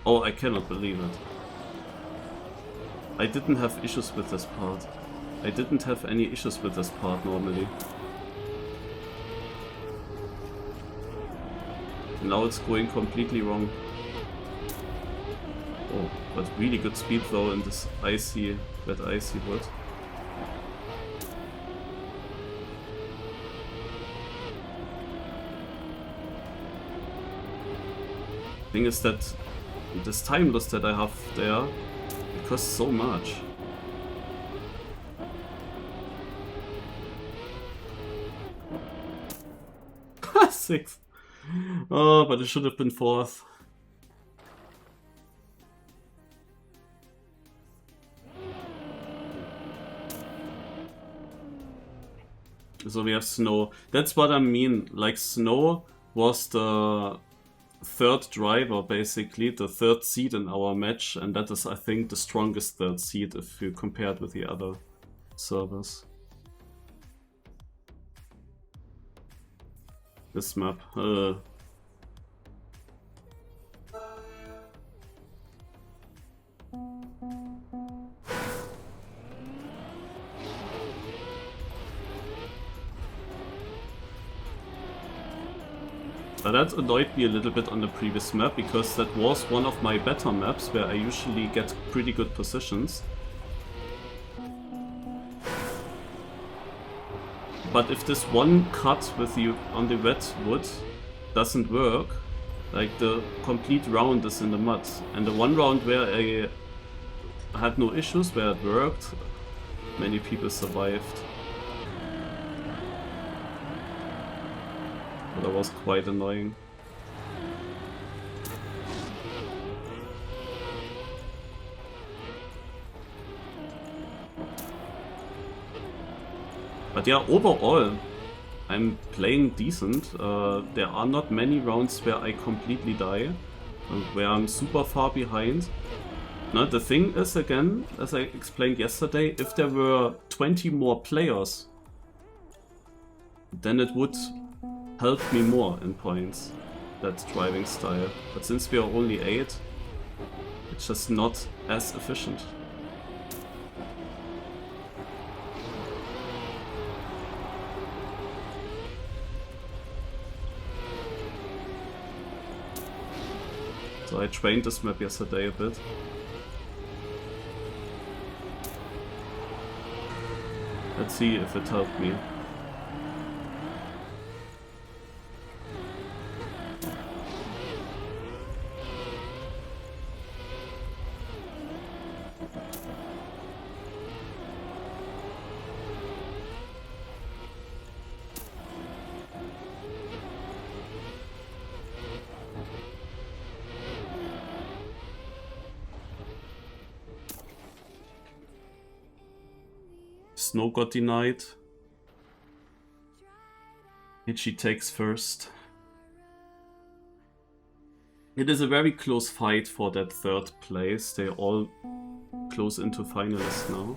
Oh, I cannot believe it. I didn't have issues with this part. I didn't have any issues with this part normally. Now it's going completely wrong. Oh, but really good speed though in this icy, that icy wood. Thing is that this time loss that I have there, it costs so much. Sixth. Oh, but it should have been 4th. So we have Snow. That's what I mean. Like, Snow was the 3rd driver, basically, the 3rd seed in our match, and that is, I think, the strongest 3rd seed if you compare it with the other servers. This map. But that annoyed me a little bit on the previous map, because that was one of my better maps where I usually get pretty good positions. But if this one cut with you on the wet wood doesn't work, like the complete round is in the mud. And the one round where I had no issues, where it worked, many people survived. But that was quite annoying. But yeah, overall, I'm playing decent. There are not many rounds where I completely die, where I'm super far behind. Now, the thing is, again, as I explained yesterday, if there were 20 more players, then it would help me more in points, that driving style. But since we are only 8, it's just not as efficient. So I trained this map yesterday a bit. Let's see if it helped me. Snow got denied. Hitchi takes first. It is a very close fight for that third place. They all close into finalists now.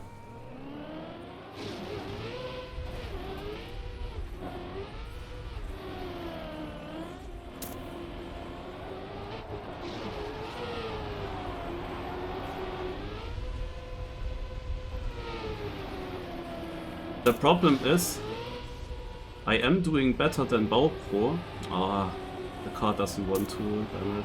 The problem is, I am doing better than Baupro. Ah, the car doesn't want to, damn it.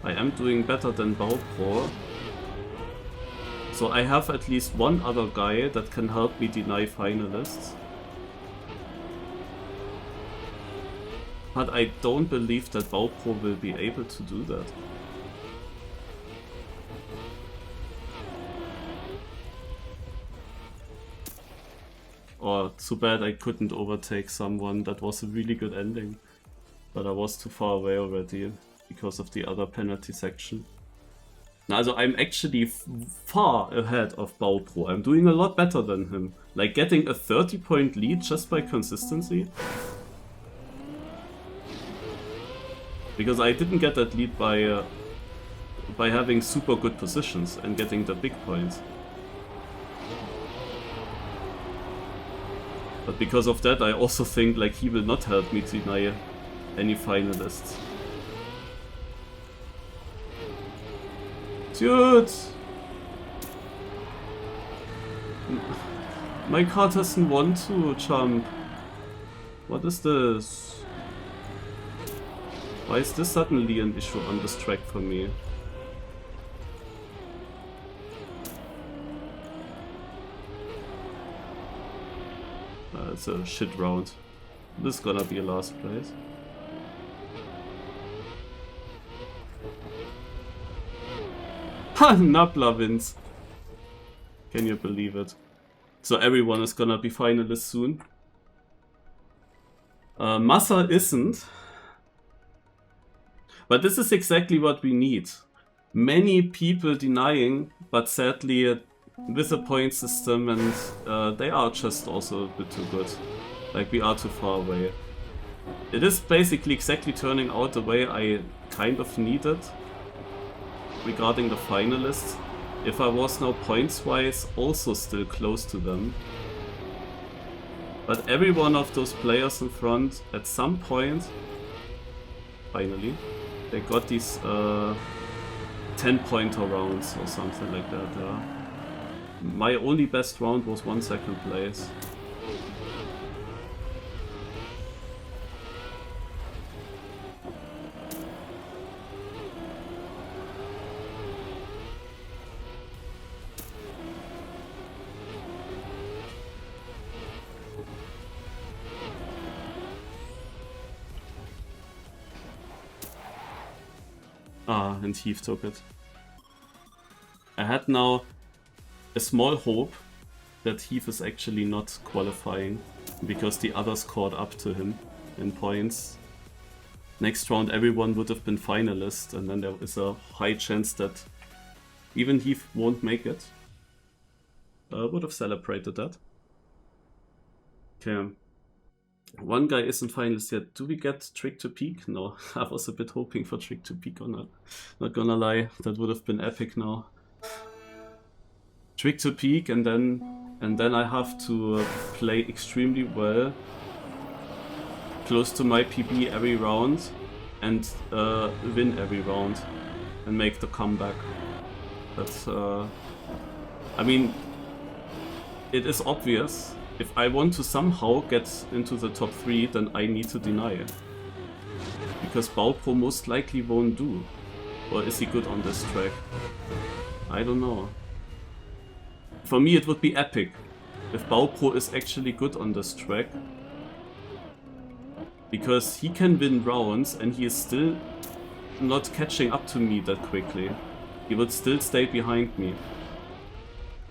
I am doing better than Baupro. So I have at least one other guy that can help me deny finalists. But I don't believe that Baupro will be able to do that. Oh, too bad I couldn't overtake someone. That was a really good ending. But I was too far away already because of the other penalty section. Also, I'm actually far ahead of Baupro. I'm doing a lot better than him. Like getting a 30-point lead just by consistency. Because I didn't get that lead by having super good positions and getting the big points. But because of that, I also think like he will not help me deny any finalists. Dude! My car doesn't want to jump. What is this? Why is this suddenly an issue on this track for me? It's a shit round. This is gonna be a last place. Ha! Nabla wins. Can you believe it? So everyone is gonna be finalists soon. Massa isn't. But this is exactly what we need. Many people denying, but sadly with a point system, and they are just also a bit too good. Like, we are too far away. It is basically exactly turning out the way I kind of needed regarding the finalists. If I was now points-wise also still close to them. But every one of those players in front, at some point, finally, they got these 10-pointer rounds or something like that. Yeah. my only best round was 1 second place. Ah, and Heath took it. I had now a small hope that Heath is actually not qualifying, because the others caught up to him in points. Next round everyone would have been finalist, and then there is a high chance that even Heath won't make it. Would have celebrated that. Okay. One guy isn't finalist yet. Do we get Trick to Peak? No, I was a bit hoping for Trick to Peak or not. Not gonna lie, that would have been epic now. Trick to Peak, and then I have to play extremely well, close to my PB every round, and win every round, and make the comeback. That's I mean, it is obvious. If I want to somehow get into the top 3, then I need to deny it. Because Baupro most likely won't do. Or is he good on this track? I don't know. For me it would be epic if Baupro is actually good on this track. Because he can win rounds and he is still not catching up to me that quickly. He would still stay behind me.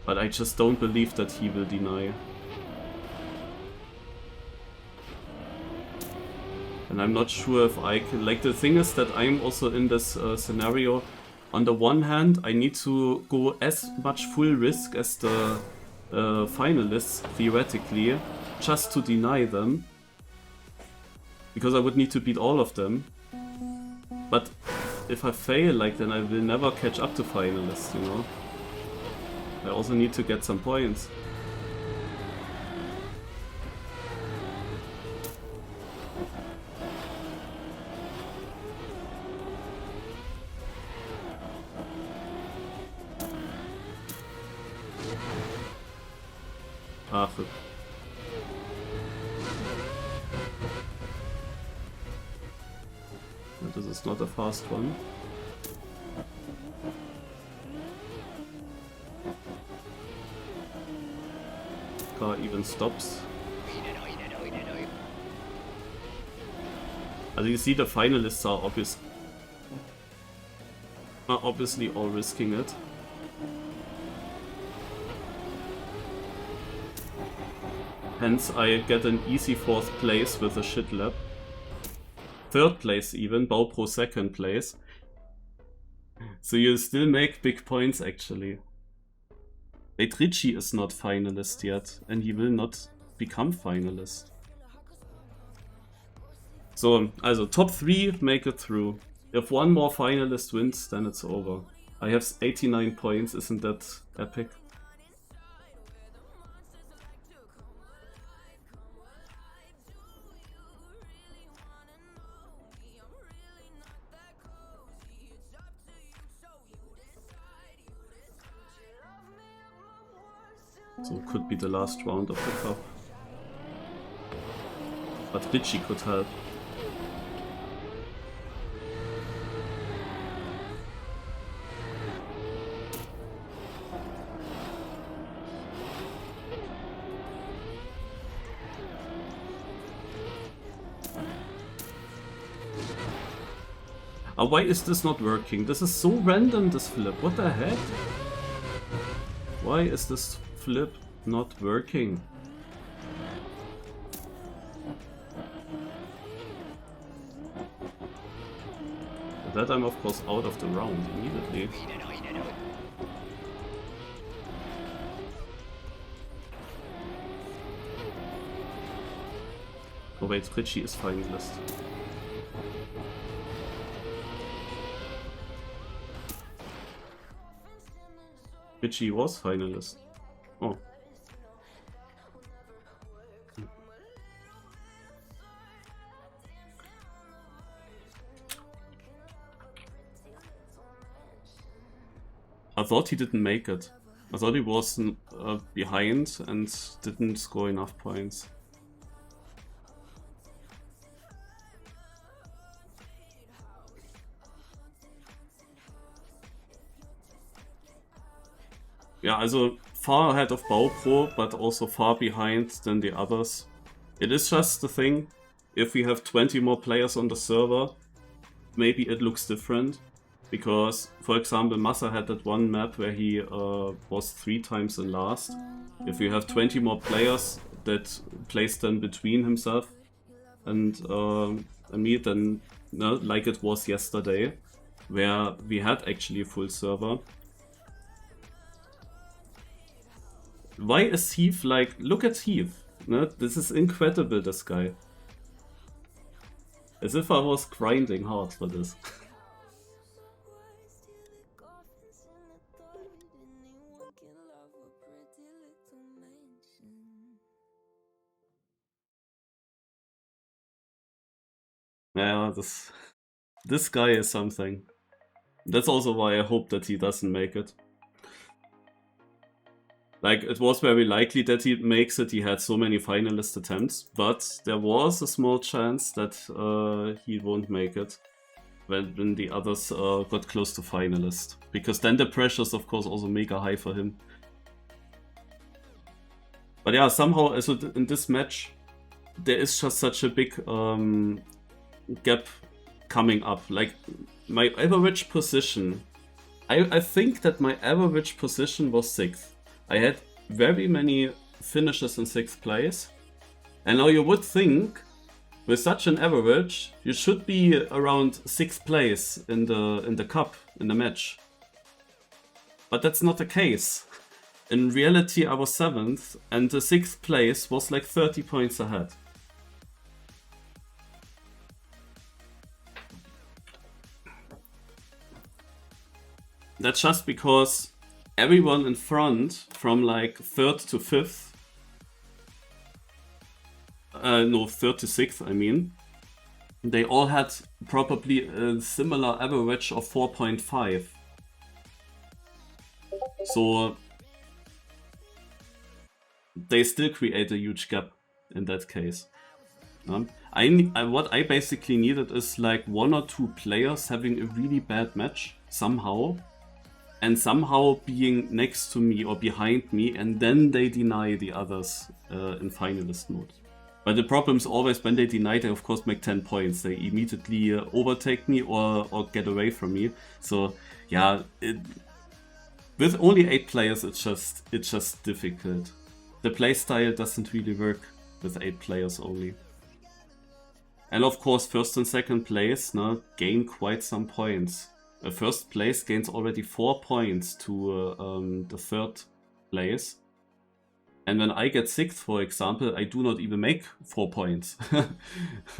But I just don't believe that he will deny. And I'm not sure if I can... Like, the thing is that I'm also in this scenario. On the one hand, I need to go as much full risk as the finalists, theoretically, just to deny them. Because I would need to beat all of them. But if I fail, like, then I will never catch up to finalists, you know? I also need to get some points. Ah, fuck. This is not a fast one. Car even stops. As you see, the finalists are obviously all risking it. Hence, I get an easy 4th place with a shit lap. 3rd place even, Baupro 2nd place. So you still make big points actually. Wait, Richie is not finalist yet, and he will not become finalist. So, also top 3 make it through. If one more finalist wins, then it's over. I have 89 points, isn't that epic? So it could be the last round of the cup. But Richie could help. Why is this not working? This is so random, this flip. What the heck? Why is this flip not working? With that I'm of course out of the round immediately. Oh wait, Richie is finalist. Richie was finalist. Oh. I thought he didn't make it. I thought he was behind and didn't score enough points. Yeah, also far ahead of BauPro, but also far behind than the others. It is just the thing, if we have 20 more players on the server, maybe it looks different. Because, for example, Massa had that one map where he was 3 times in last. If you have 20 more players that place then between himself and me, then like it was yesterday, where we had actually a full server. Why is Heath like... Look at Heath. No? This is incredible, this guy. As if I was grinding hard for this. Yeah, this guy is something. That's also why I hope that he doesn't make it. Like, it was very likely that he makes it, he had so many finalist attempts, but there was a small chance that he won't make it when the others got close to finalist. Because then the pressure is of course also mega high for him. But yeah, somehow also in this match, there is just such a big gap coming up. Like, my average position, I think that my average position was 6th. I had very many finishes in 6th place. And now you would think, with such an average, you should be around 6th place in the cup, in the match. But that's not the case. In reality, I was 7th, and the 6th place was like 30 points ahead. That's just because everyone in front, from like 3rd to 5th, no, 3rd to 6th, I mean, they all had probably a similar average of 4.5. So they still create a huge gap in that case. What I basically needed is like 1 or 2 players having a really bad match somehow, and somehow being next to me or behind me, and then they deny the others in finalist mode. But the problem is always when they deny, they of course make 10 points. They immediately overtake me or get away from me. So yeah, with only 8 players, it's just difficult. The playstyle doesn't really work with 8 players only. And of course, 1st and 2nd place gain quite some points. 1st place gains already 4 points to the 3rd place. And when I get 6th, for example, I do not even make 4 points.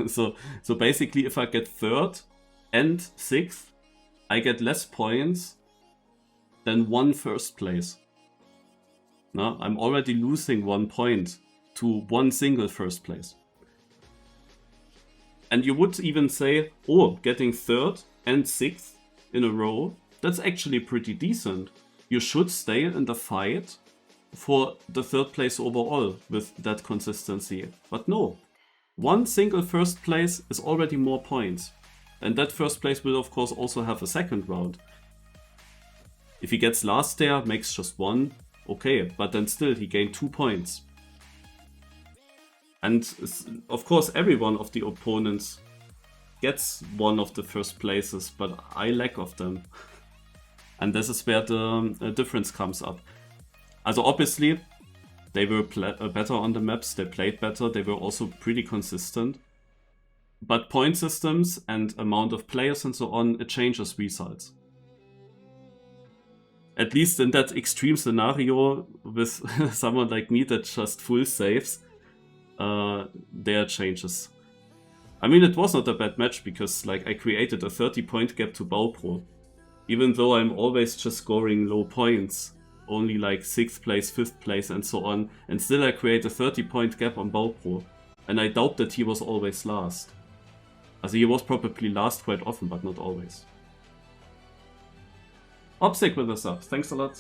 so basically, if I get 3rd and 6th, I get less points than 1 1st place. No, I'm already losing 1 point to 1 single 1st place. And you would even say, oh, getting 3rd and 6th in a row, that's actually pretty decent. You should stay in the fight for the 3rd place overall with that consistency. But no, 1 single 1st place is already more points. And that 1st place will of course also have a 2nd round. If he gets last there, makes just 1, okay, but then still he gained 2 points. And of course every one of the opponents gets one of the 1st places, but I lack of them. And this is where the difference comes up. Also obviously, they were better on the maps, they played better, they were also pretty consistent. But point systems and amount of players and so on, it changes results. At least in that extreme scenario with someone like me that just full saves, there are changes. I mean, it was not a bad match because like I created a 30-point gap to BauPro. Even though I'm always just scoring low points, only like 6th place, 5th place and so on, and still I create a 30-point gap on BauPro. And I doubt that he was always last. Also he was probably last quite often, but not always. Opsic with us up, thanks a lot.